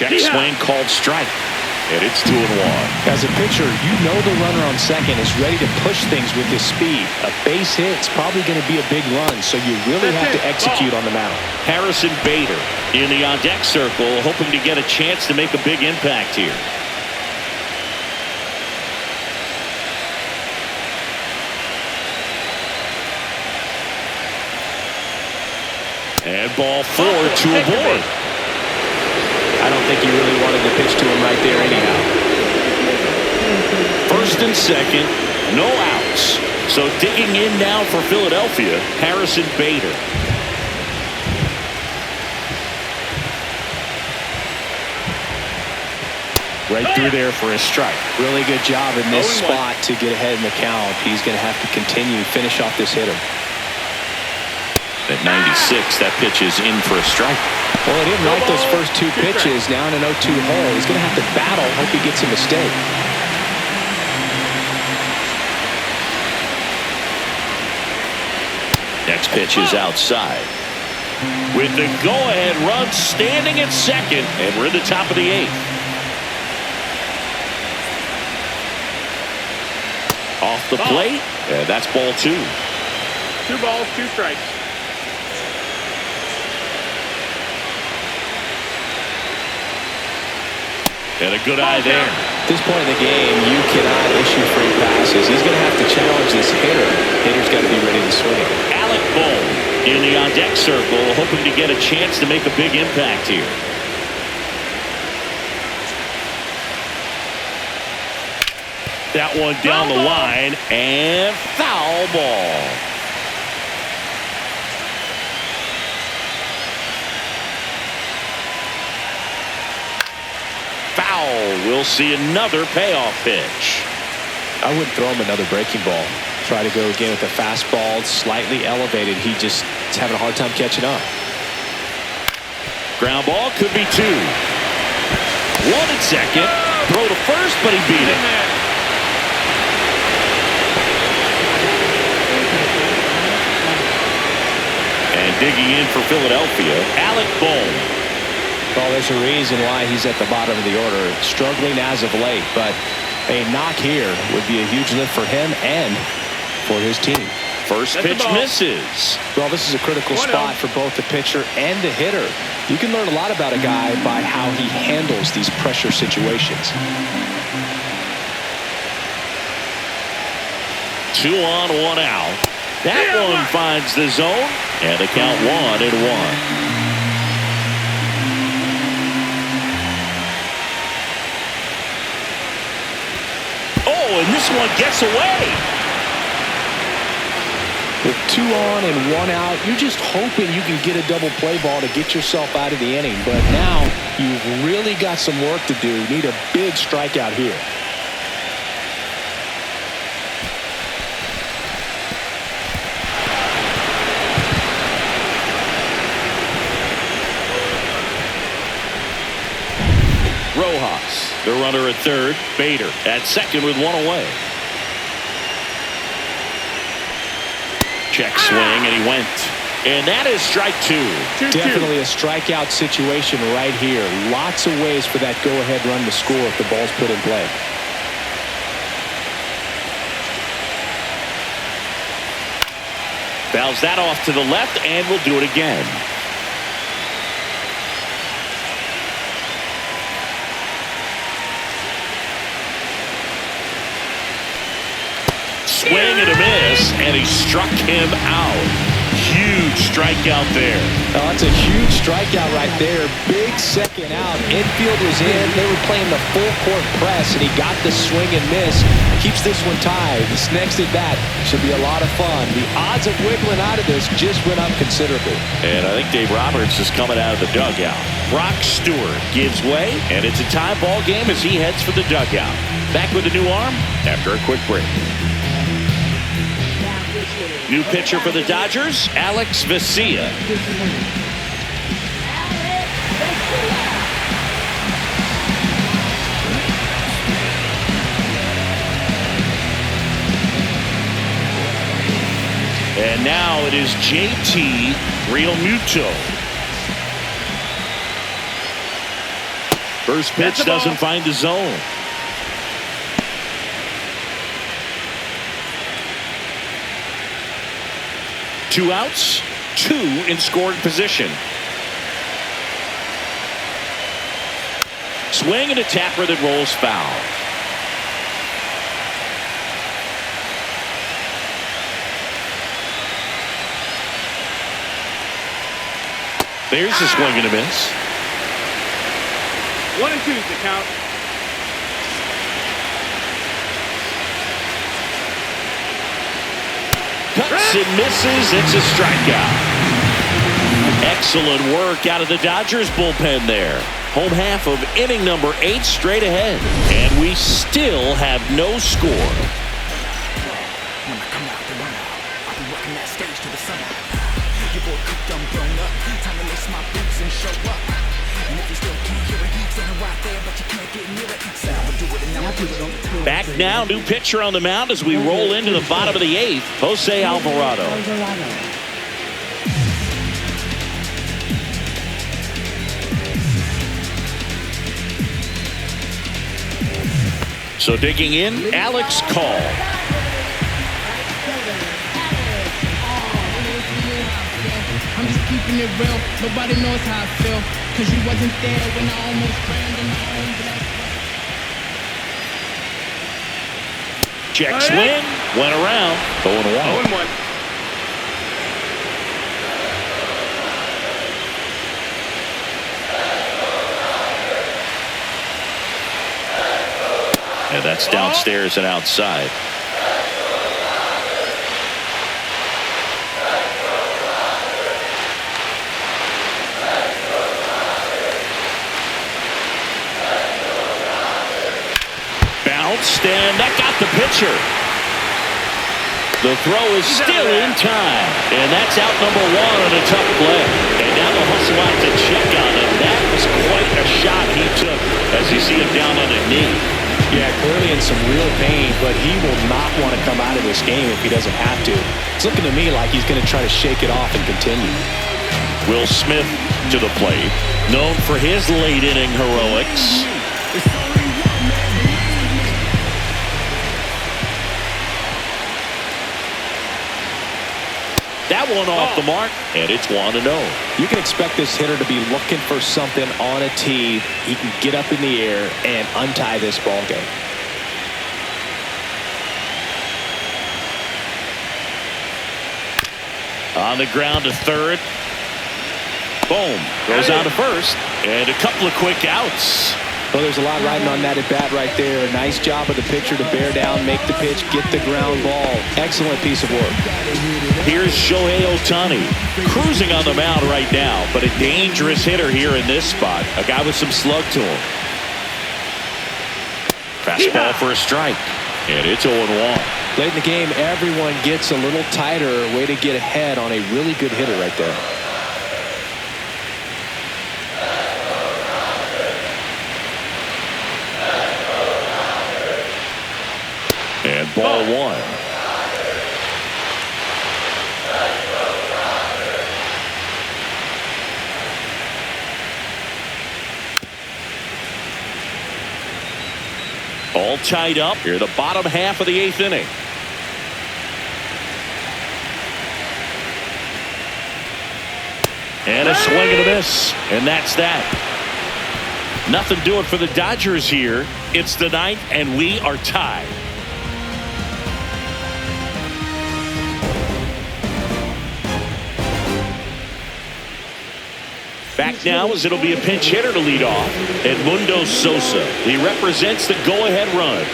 Check swing called strike. And it's 2-1. As a pitcher, you know the runner on second is ready to push things with his speed. A base hit's probably going to be a big run, so you really have to execute on the mound. Harrison Bader in the on-deck circle, hoping to get a chance to make a big impact here. And ball 4 to avoid. I don't think you really wanted to pitch to him right there anyhow. First and second, no outs. So digging in now for Philadelphia, Harrison Bader. Right through there for a strike. Really good job in this spot to get ahead in the count. He's going to have to continue, finish off this hitter. At 96, that pitch is in for a strike. Well, he didn't like those first 2 pitches. Now in an 0-2 hole, he's going to have to battle. Hope he gets a mistake. Next pitch is outside. With the go-ahead run standing at second, and we're in the top of the 8th. Off the plate, and that's ball 2. 2 balls, 2 strikes. And a good eye there. At this point in the game, you cannot issue free passes. He's going to have to challenge this hitter. Hitter's got to be ready to swing. Alec Bohm in the on-deck circle, hoping to get a chance to make a big impact here. That one down the line, and foul ball. We'll see another payoff pitch. I wouldn't throw him another breaking ball. Try to go again with the fastball, slightly elevated. He's having a hard time catching up. Ground ball could be 2. 1 at second. Throw to first, but he beat it. And digging in for Philadelphia, Alec Bohm. Well, there's a reason why he's at the bottom of the order. Struggling as of late, but a knock here would be a huge lift for him and for his team. First pitch misses. Well, this is a critical spot for both the pitcher and the hitter. You can learn a lot about a guy by how he handles these pressure situations. 2 on, 1 out. That one finds the zone, and the count 1-1. And this one gets away. With 2 on and 1 out, you're just hoping you can get a double play ball to get yourself out of the inning. But now you've really got some work to do. Need a big strikeout here. Rojas, the runner at third. Bader at second with 1 away. Check swing, and he went. And that is strike 2. Definitely a strikeout situation right here. Lots of ways for that go-ahead run to score if the ball's put in play. Fouls that off to the left, and we'll do it again. Swing and a miss, and he struck him out. Huge strikeout there. Oh, that's a huge strikeout right there. Big second out. Infield was in. They were playing the full court press, and he got the swing and miss. Keeps this one tied. This next at bat should be a lot of fun. The odds of wiggling out of this just went up considerably. And I think Dave Roberts is coming out of the dugout. Brock Stewart gives way, and it's a tie ball game as he heads for the dugout. Back with a new arm after a quick break. New pitcher for the Dodgers, Alex Vesia. And now it is JT Realmuto. First pitch doesn't find the zone. Two outs, two in scoring position. Swing and a tapper that rolls foul. There's a swing and a miss. 1-2's the count. Cuts and misses. It's a strikeout. Excellent work out of the Dodgers bullpen there. Home half of inning number 8 straight ahead. And we still have no score. When I come out the runner, I'll be rocking that stage to the sun. Your boy cooked, I'm blown up. Time to lace my boots and show up. And if you still can't hear it, he's standing right there, but you can't get near it. Said I would do it and now I do it. Back now, new pitcher on the mound as we roll into the bottom of the 8th. Jose Alvarado. So digging in, Alex Call. I'm just keeping it real. Nobody knows how I feel. Cause you wasn't there when I almost drowned in my own black. Check swing. Went around. 0-1. 0-1. And that's downstairs and outside. Bounced, and that got the pitcher. The throw is still in time. And that's out number 1 on a tough play. And now the hustle out to check on him. That was quite a shot he took as you see him down on a knee. Yeah, clearly in some real pain, but he will not want to come out of this game if he doesn't have to. It's looking to me like he's going to try to shake it off and continue. Will Smith to the plate, known for his late inning heroics. That one off the mark, and it's 1-0. You can expect this hitter to be looking for something on a tee. He can get up in the air and untie this ball game. On the ground to third. Boom. Goes out to first. And a couple of quick outs. Well, there's a lot riding on that at bat right there. Nice job of the pitcher to bear down, make the pitch, get the ground ball. Excellent piece of work. Here's Shohei Ohtani, cruising on the mound right now, but a dangerous hitter here in this spot. A guy with some slug to him. Fastball for a strike, and it's 0-1. Late in the game, everyone gets a little tighter. Way to get ahead on a really good hitter right there. And ball 1. All tied up here, the bottom half of the 8th inning. And a swing and a miss, and that's that. Nothing doing for the Dodgers here. It's the 9th, and we are tied. Back now as it'll be a pinch hitter to lead off. Edmundo Sosa. He represents the go-ahead run.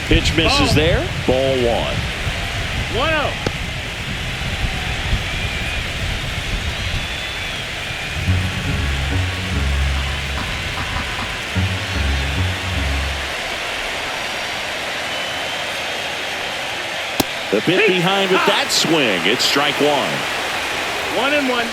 Pitch misses there. Ball 1. 1-0. The bit behind with that swing. It's strike 1. 1-1.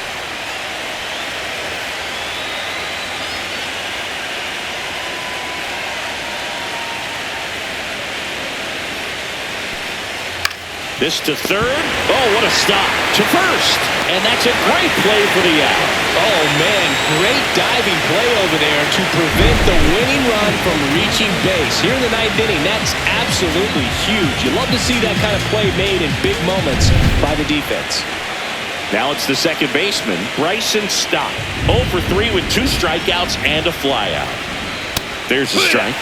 This to third. Oh, what a stop. To first. And that's a great play for the out. Oh, man, great diving play over there to prevent the winning run from reaching base. Here in the ninth inning, that's absolutely huge. You love to see that kind of play made in big moments by the defense. Now it's the second baseman, Bryson Stott. 0 for 3 with 2 strikeouts and a flyout. There's a strike.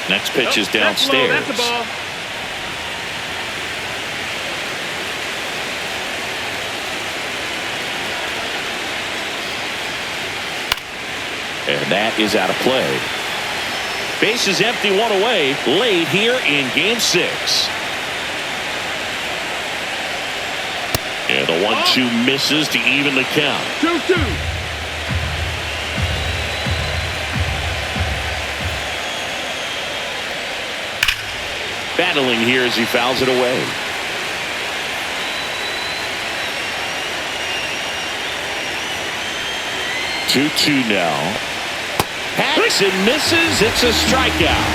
Next pitch is downstairs. That's the ball. And that is out of play. Base is empty, 1 away, late here in Game 6. And the 1-2 misses to even the count. 2-2. Battling here as he fouls it away. Two now. Hacks and misses. It's a strikeout.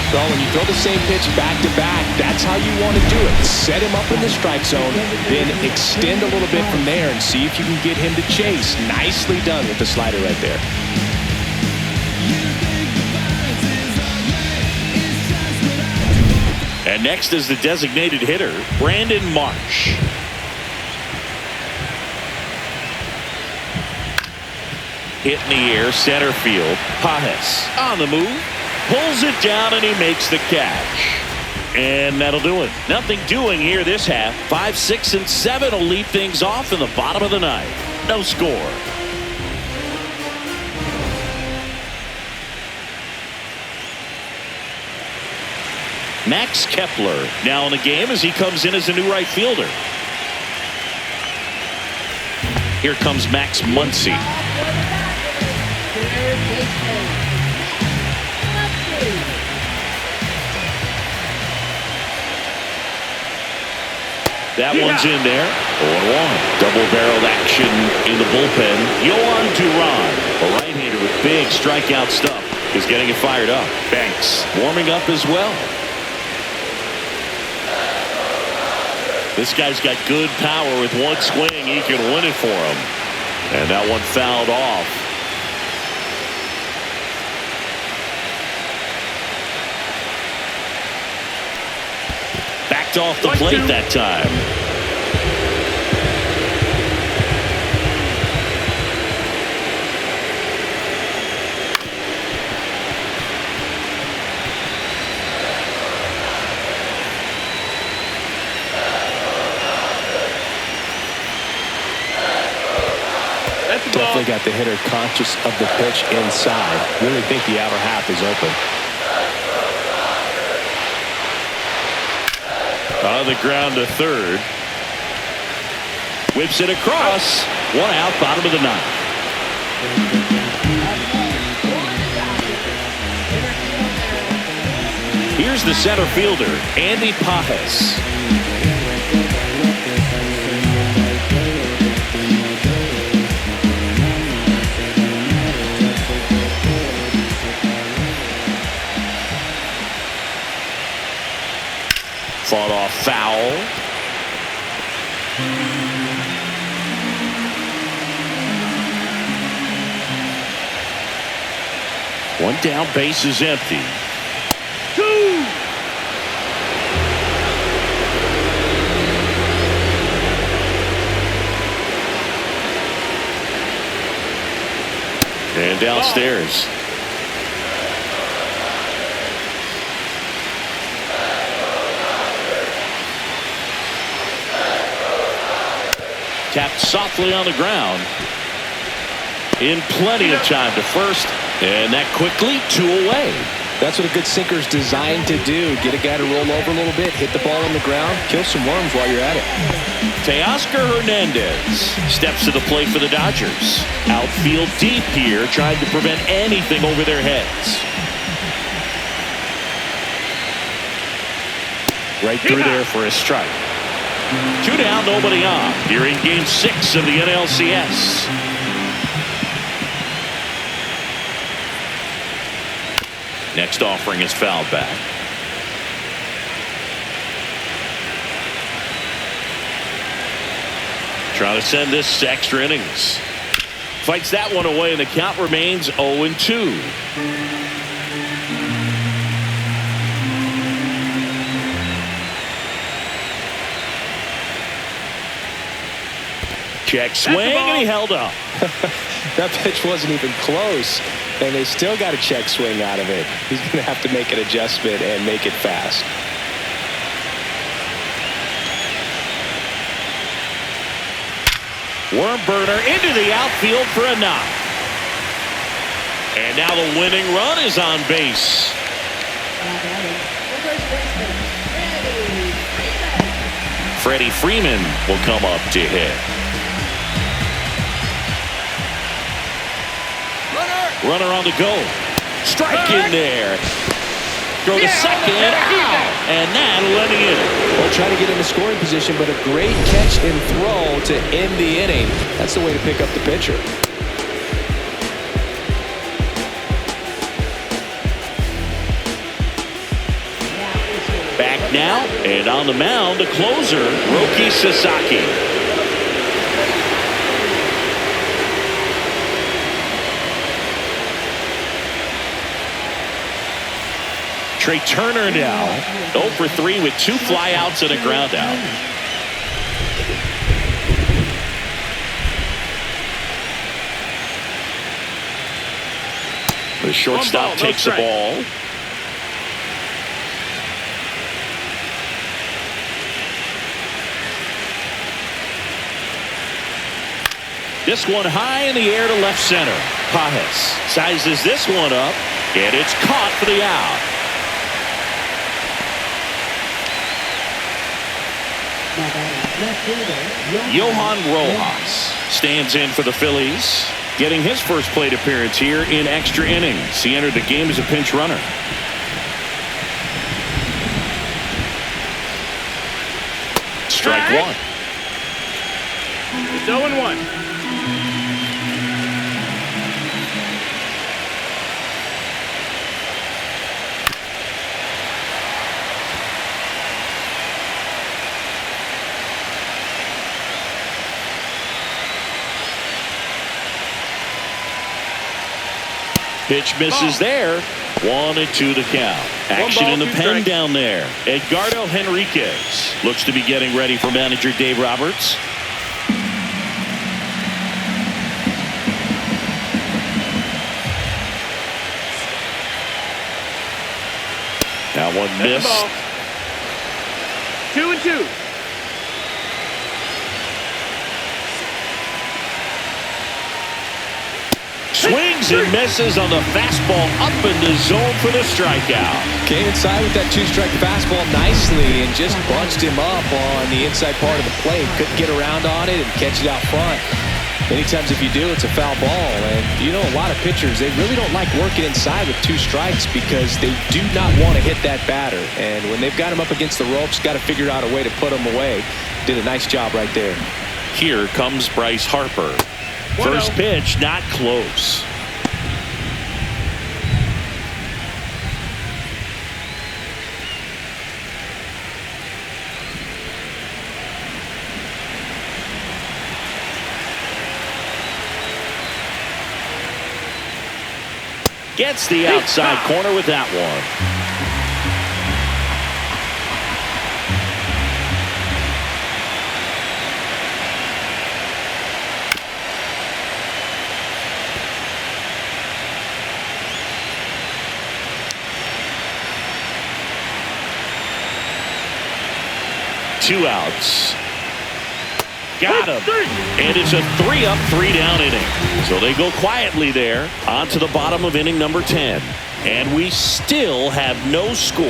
So when you throw the same pitch back to back, that's how you want to do it. Set him up in the strike zone, then extend a little bit from there and see if you can get him to chase. Nicely done with the slider right there. And next is the designated hitter, Brandon Marsh. Hit in the air, center field. Pajes on the move. Pulls it down and he makes the catch. And that'll do it. Nothing doing here this half. 5, 6, and 7 will lead things off in the bottom of the ninth. No score. Max Kepler now in the game as he comes in as a new right fielder. Here comes Max Muncy. That one's in there. 0-1. Double-barreled action in the bullpen. Yohan Duran, a right-hander with big strikeout stuff, is getting it fired up. Banks warming up as well. This guy's got good power. With one swing, he can win it for him. And that one fouled off. Backed off the plate that time. Definitely got the hitter conscious of the pitch inside. Really think the outer half is open. On the ground to third. Whips it across. 1 out, bottom of the ninth. Here's the center fielder, Andy Pajes. Fought off foul. One down, base is empty. 2. And downstairs. Tapped softly on the ground. In plenty of time to first. And that quickly 2 away. That's what a good sinker is designed to do. Get a guy to roll over a little bit, hit the ball on the ground, kill some worms while you're at it. Teoscar Hernandez steps to the plate for the Dodgers. Outfield deep here, trying to prevent anything over their heads. Right through there for a strike. 2 down, nobody on. Here in Game 6 of the NLCS. Next offering is fouled back. Trying to send this to extra innings. Fights that one away, and the count remains 0-2. Check swing, and he held up. That pitch wasn't even close, and they still got a check swing out of it. He's going to have to make an adjustment and make it fast. Worm burner into the outfield for a knock. And now the winning run is on base. Freddie Freeman will come up to hit. Runner on the go. Strike in there. Throw to second. Out. And that'll let him in. Well, trying to get into scoring position, but a great catch and throw to end the inning. That's the way to pick up the pitcher. Back now, and on the mound, the closer, Roki Sasaki. Trey Turner now 0 for 3 with 2 flyouts and a ground out. The shortstop takes the ball. This one high in the air to left center. Pajes sizes this one up, and it's caught for the out. Johan Rojas stands in for the Phillies, getting his first plate appearance here in extra innings. He entered the game as a pinch runner. Strike one. It's 0-1. Pitch misses there. 1-2 the count. Action in the pen down there. Edgardo Henriquez looks to be getting ready for manager Dave Roberts. That one missed. 2-2. Swings and misses on the fastball up in the zone for the strikeout. Came inside with that 2-strike fastball nicely and just bunched him up on the inside part of the plate. Couldn't get around on it and catch it out front. Many times if you do, it's a foul ball. And you know, a lot of pitchers, they really don't like working inside with 2 strikes because they do not want to hit that batter. And when they've got him up against the ropes, got to figure out a way to put him away. Did a nice job right there. Here comes Bryce Harper. First pitch, not close. Gets the outside corner with that one. Two outs. Got him. And it's a 3-up, 3-down inning. So they go quietly there on to the bottom of inning number 10. And we still have no score.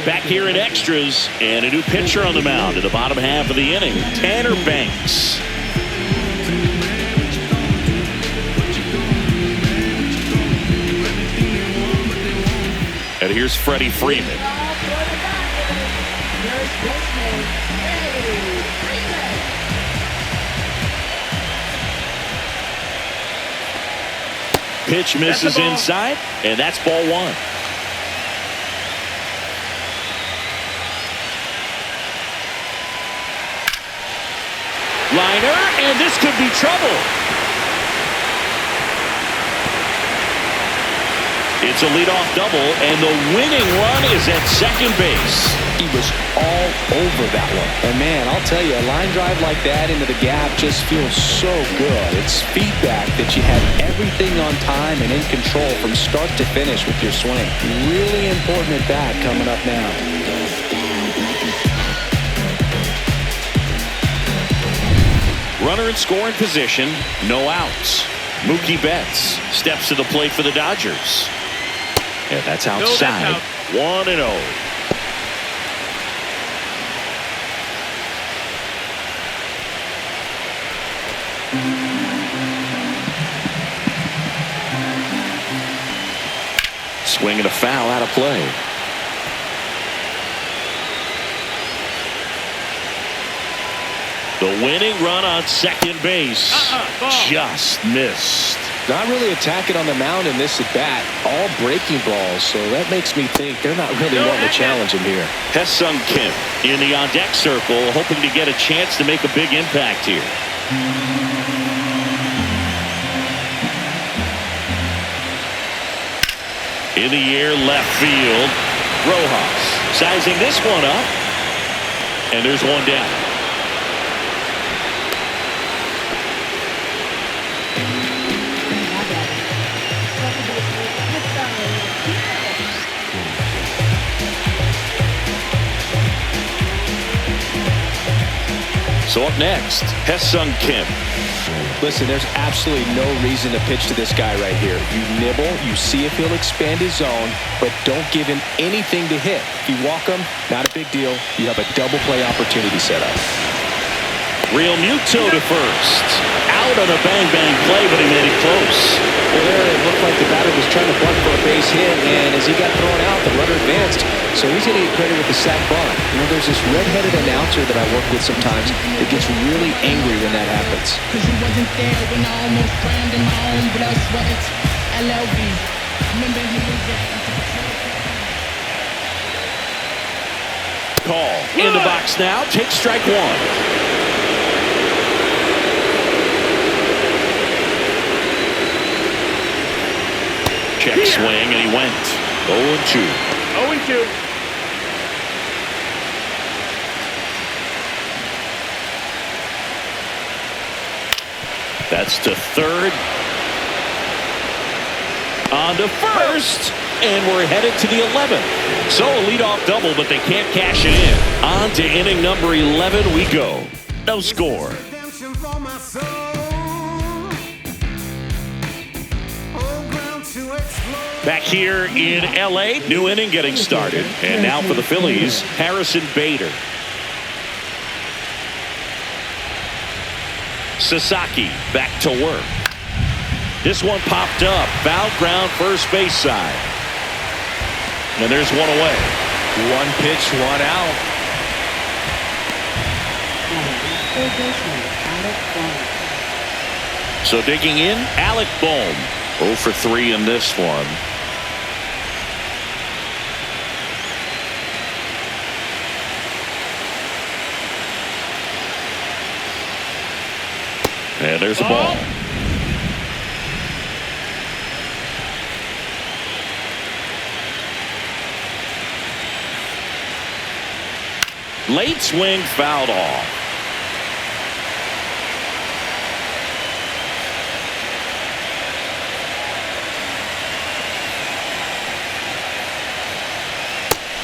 Back here in extras, and a new pitcher on the mound in the bottom half of the inning, Tanner Banks. And here's Freddie Freeman. Pitch misses inside, and that's ball one. Liner, and this could be trouble. It's a leadoff double, and the winning run is at second base. He was all over that one. And man, I'll tell you, a line drive like that into the gap just feels so good. It's feedback that you had everything on time and in control from start to finish with your swing. Really important at bat coming up now. Runner in scoring position, no outs. Mookie Betts steps to the plate for the Dodgers. And that's outside. 1-0. Swing and a foul out of play. The winning run on second base just missed. Not really attacking on the mound in this at bat. All breaking balls, so that makes me think they're not really wanting to challenge him here. Hesung Kim in the on-deck circle, hoping to get a chance to make a big impact here. In the air, left field. Rojas sizing this one up. And there's one down. So up next, Hesung Kim. Listen, there's absolutely no reason to pitch to this guy right here. You nibble, you see if he'll expand his zone, but don't give him anything to hit. If you walk him, not a big deal. You have a double play opportunity set up. Real Muto to first. Out on a bang-bang play, but he made it close. Well, there it looked like the batter was trying to bunt for a base hit, and as he got thrown out, the runner advanced. So he's going to get credit with the sac bunt. You know, there's this red-headed announcer that I work with sometimes that gets really angry when that happens. Cause you wasn't there when I almost drowned in my own blood sweat. LLB. Remember he was there. Call in the box now. Take strike one. Check swing, and he went 0-2. 0-2. That's to third. On to first. And we're headed to the 11th. So a leadoff double, but they can't cash it in. On to inning number 11 we go. No score. Back here in L.A., new inning getting started. And now for the Phillies, Harrison Bader. Sasaki back to work. This one popped up. Foul ground first base side. And there's one away. One pitch, one out. So digging in, Alec Bohm. 0 for 3 in this one. And there's a ball. Late swing fouled off.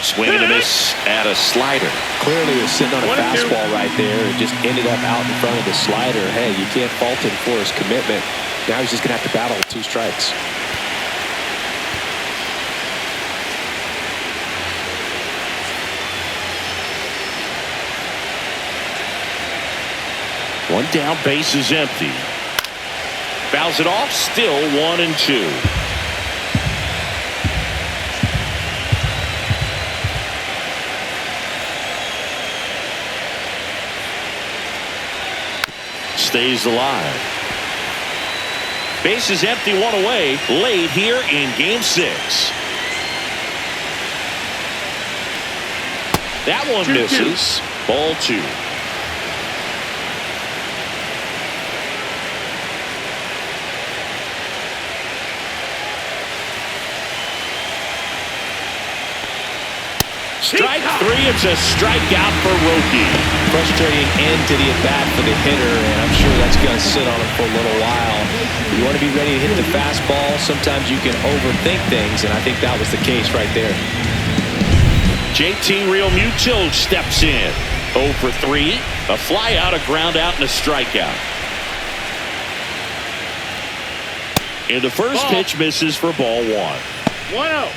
Swing and a miss at a slider. Clearly was sitting on a fastball right there and just ended up out in front of the slider. Hey, you can't fault him for his commitment. Now he's just going to have to battle with 2 strikes. One down, base is empty. Fouls it off, still 1-2. stays alive. Base is empty, one away, late here in Game 6. That one misses. Ball 2. Strike 3. It's a strikeout for Roki. Frustrating end to the at-bat for the hitter, and I'm sure that's going to sit on him for a little while. You want to be ready to hit the fastball. Sometimes you can overthink things, and I think that was the case right there. JT Realmuto steps in. 0 for 3. A fly out, a ground out, and a strikeout. And the first pitch misses for ball 1. 1-0.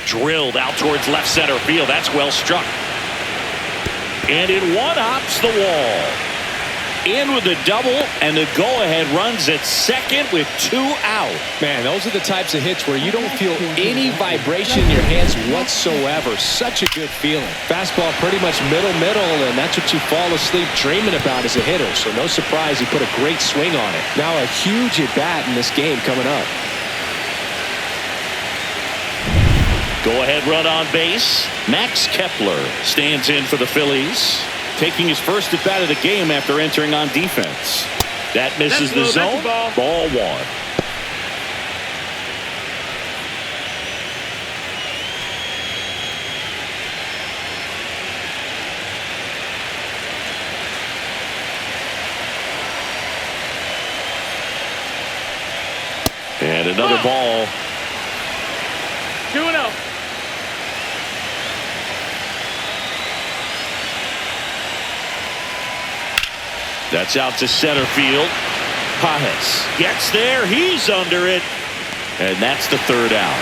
Drilled out towards left center field. That's well struck. And it one-hops the wall. In with the double, and the go-ahead runs at second with 2 out. Man, those are the types of hits where you don't feel any vibration in your hands whatsoever. Such a good feeling. Fastball pretty much middle, and that's what you fall asleep dreaming about as a hitter. So no surprise he put a great swing on it. Now a huge at-bat in this game coming up. Go-ahead run on base. Max Kepler stands in for the Phillies, taking his first at bat of the game after entering on defense. That misses the zone. Ball 1. And another ball. 2-0. That's out to center field. Pajes gets there. He's under it. And that's the 3rd out.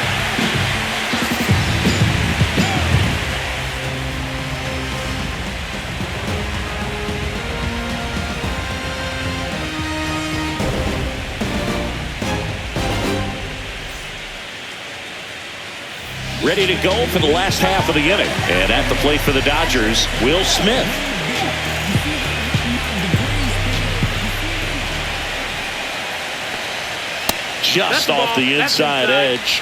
Ready to go for the last half of the inning. And at the plate for the Dodgers, Will Smith. Just off the inside edge.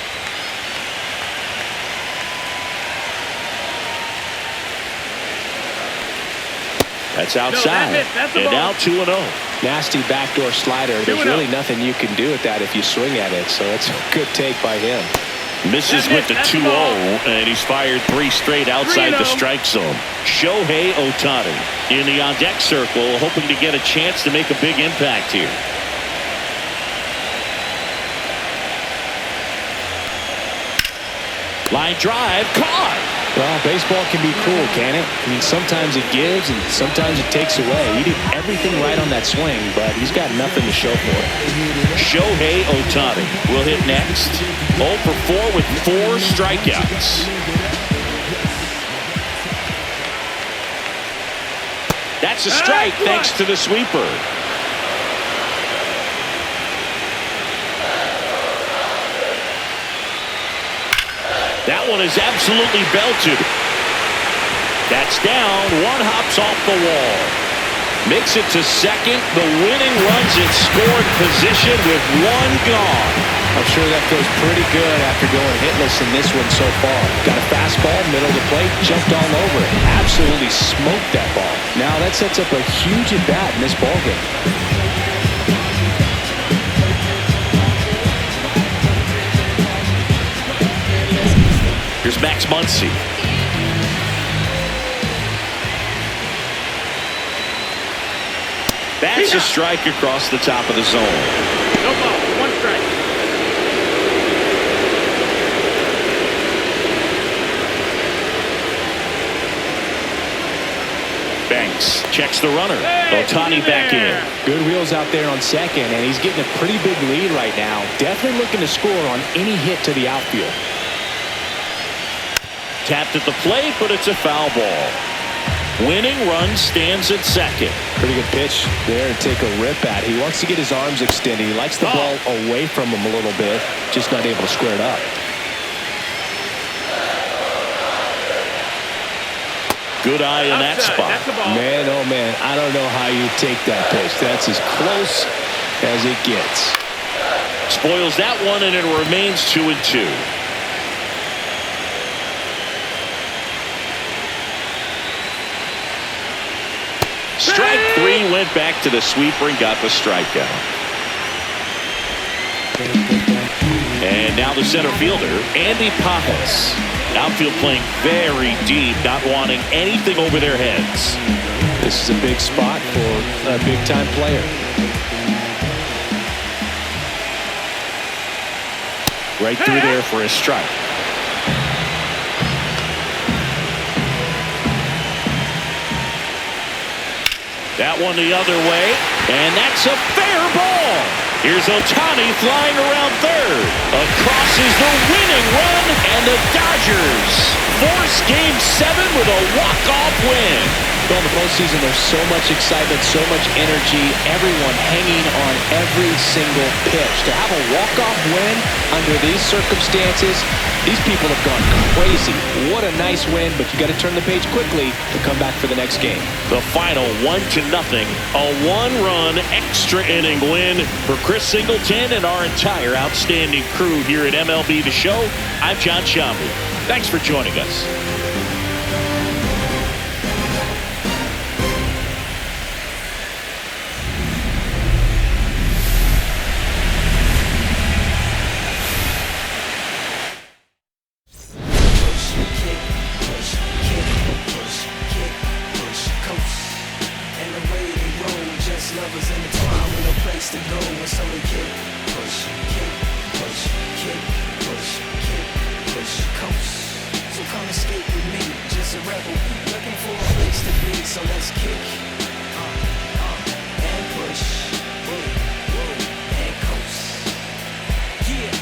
That's outside. And now 2-0. Nasty backdoor slider. There's really nothing you can do with that if you swing at it. So it's a good take by him. Misses with the 2-0, and he's fired 3 straight outside the strike zone. Shohei Ohtani in the on-deck circle, hoping to get a chance to make a big impact here. Line drive, caught. Well, baseball can be cruel, can it? I mean, sometimes it gives and sometimes it takes away. He did everything right on that swing, but he's got nothing to show for it. Shohei Ohtani will hit next. 0 for 4 with 4 strikeouts. That's a strike thanks to the sweeper. That one is absolutely belted. That's down. 1 hops off the wall. Makes it to second. The winning runs in scoring position with 1 gone. I'm sure that feels pretty good after going hitless in this one so far. Got a fastball, middle of the plate, jumped all over it. Absolutely smoked that ball. Now that sets up a huge at-bat in this ballgame. Here's Max Muncy. That's a strike across the top of the zone. No ball. 1 strike. Banks checks the runner. Ohtani back in. Good wheels out there on second, and he's getting a pretty big lead right now. Definitely looking to score on any hit to the outfield. Tapped at the plate, but it's a foul ball. Winning run stands at second. Pretty good pitch there to take a rip at. He wants to get his arms extended. He likes the ball away from him a little bit, just not able to square it up. Good eye in that spot. Man, oh man, I don't know how you take that pitch. That's as close as it gets. Spoils that one, and it remains 2-2. Strike three, went back to the sweeper and got the strikeout. And now the center fielder, Andy Pajas. Outfield playing very deep, not wanting anything over their heads. This is a big spot for a big-time player. Right through there for a strike. That one the other way, and that's a fair ball. Here's Ohtani flying around third. Across is the winning run, and the Dodgers force Game 7 with a walk-off win. Well, in the postseason, there's so much excitement, so much energy, everyone hanging on every single pitch. To have a walk-off win under these circumstances, these people have gone crazy. What a nice win, but you got to turn the page quickly to come back for the next game. The final 1-0, a one-run extra inning win for Chris Singleton and our entire outstanding crew here at MLB The Show. I'm John Sciambi. Thanks for joining us. Lovers in the twine with no place to go, and so they kick, push, coast. So come escape with me, just a rebel, looking for a place to be. So let's kick, and push, and coast. Yeah.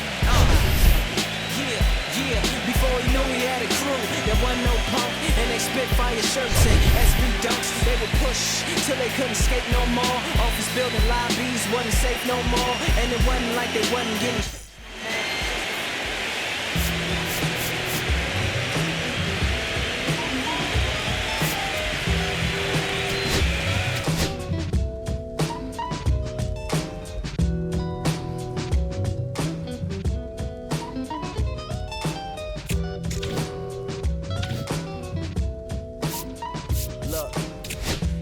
Before he knew he had a crew, there wasn't no punk, and they spit fire shirts and SB dunks. They would push till they couldn't skate no more. Office building lobbies wasn't safe no more, and it wasn't like they wasn't getting.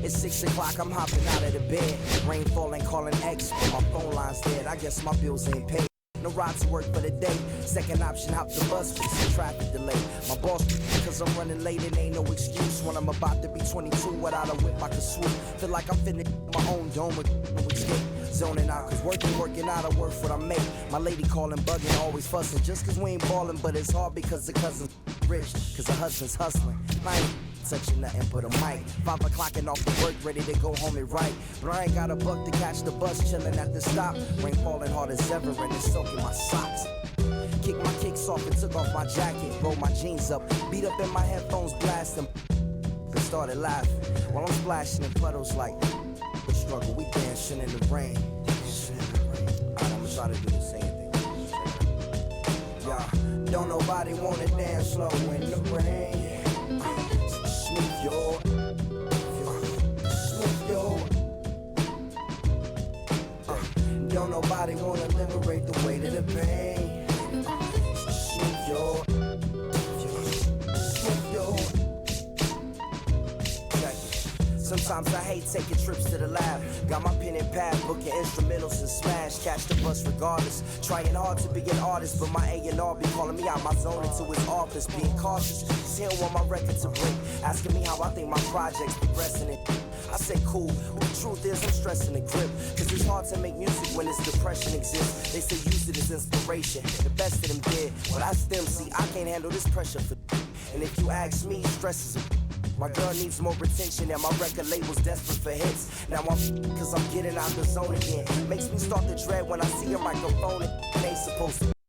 It's 6 o'clock, I'm hopping out of the bed. Rain falling, calling X, but my phone line's dead. I guess my bills ain't paid. No ride to work for the day. Second option, hop the bus for some traffic delay. My boss, cause I'm running late, it ain't no excuse. When I'm about to be 22, without a whip I can swoop. Feel like I'm finna my own dome with no escape. Zoning out, cause working out, I work what I make. My lady calling, bugging, always fussing. Just cause we ain't ballin', but it's hard because the cousin's rich. Cause the husband's hustling. I ain't touching nothing but a mic. 5 o'clock and off the work, ready to go home and write. But I ain't got a buck to catch the bus, chilling at the stop. Rain falling hard as ever and it's soaking my socks. Kick my kicks off and took off my jacket. Rolled my jeans up, beat up in my headphones, blasting. And started laughing while I'm splashing in puddles like the struggle. We dancing in the rain. Alright, I'ma try to do the same thing. Yeah, don't nobody wanna dance slow in the rain. Smooth your. Don't nobody wanna liberate the weight of the pain. Smooth your. Sometimes I hate taking trips to the lab. Got my pen and pad, booking instrumentals and smash. Catch the bus regardless. Trying hard to be an artist, but my A&R be calling me out my zone into his office. Being cautious, cause he don't want my record to break. Asking me how I think my project's progressing it. I say cool, but the truth is I'm stressing the grip. Cause it's hard to make music when this depression exists. They say use it as inspiration. The best of them did, but I still see I can't handle this pressure for. And if you ask me, stress is a. My girl needs more attention and my record label's desperate for hits. Now I'm cause I'm getting out the zone again. Makes me start to dread when I see a microphone and ain't supposed to.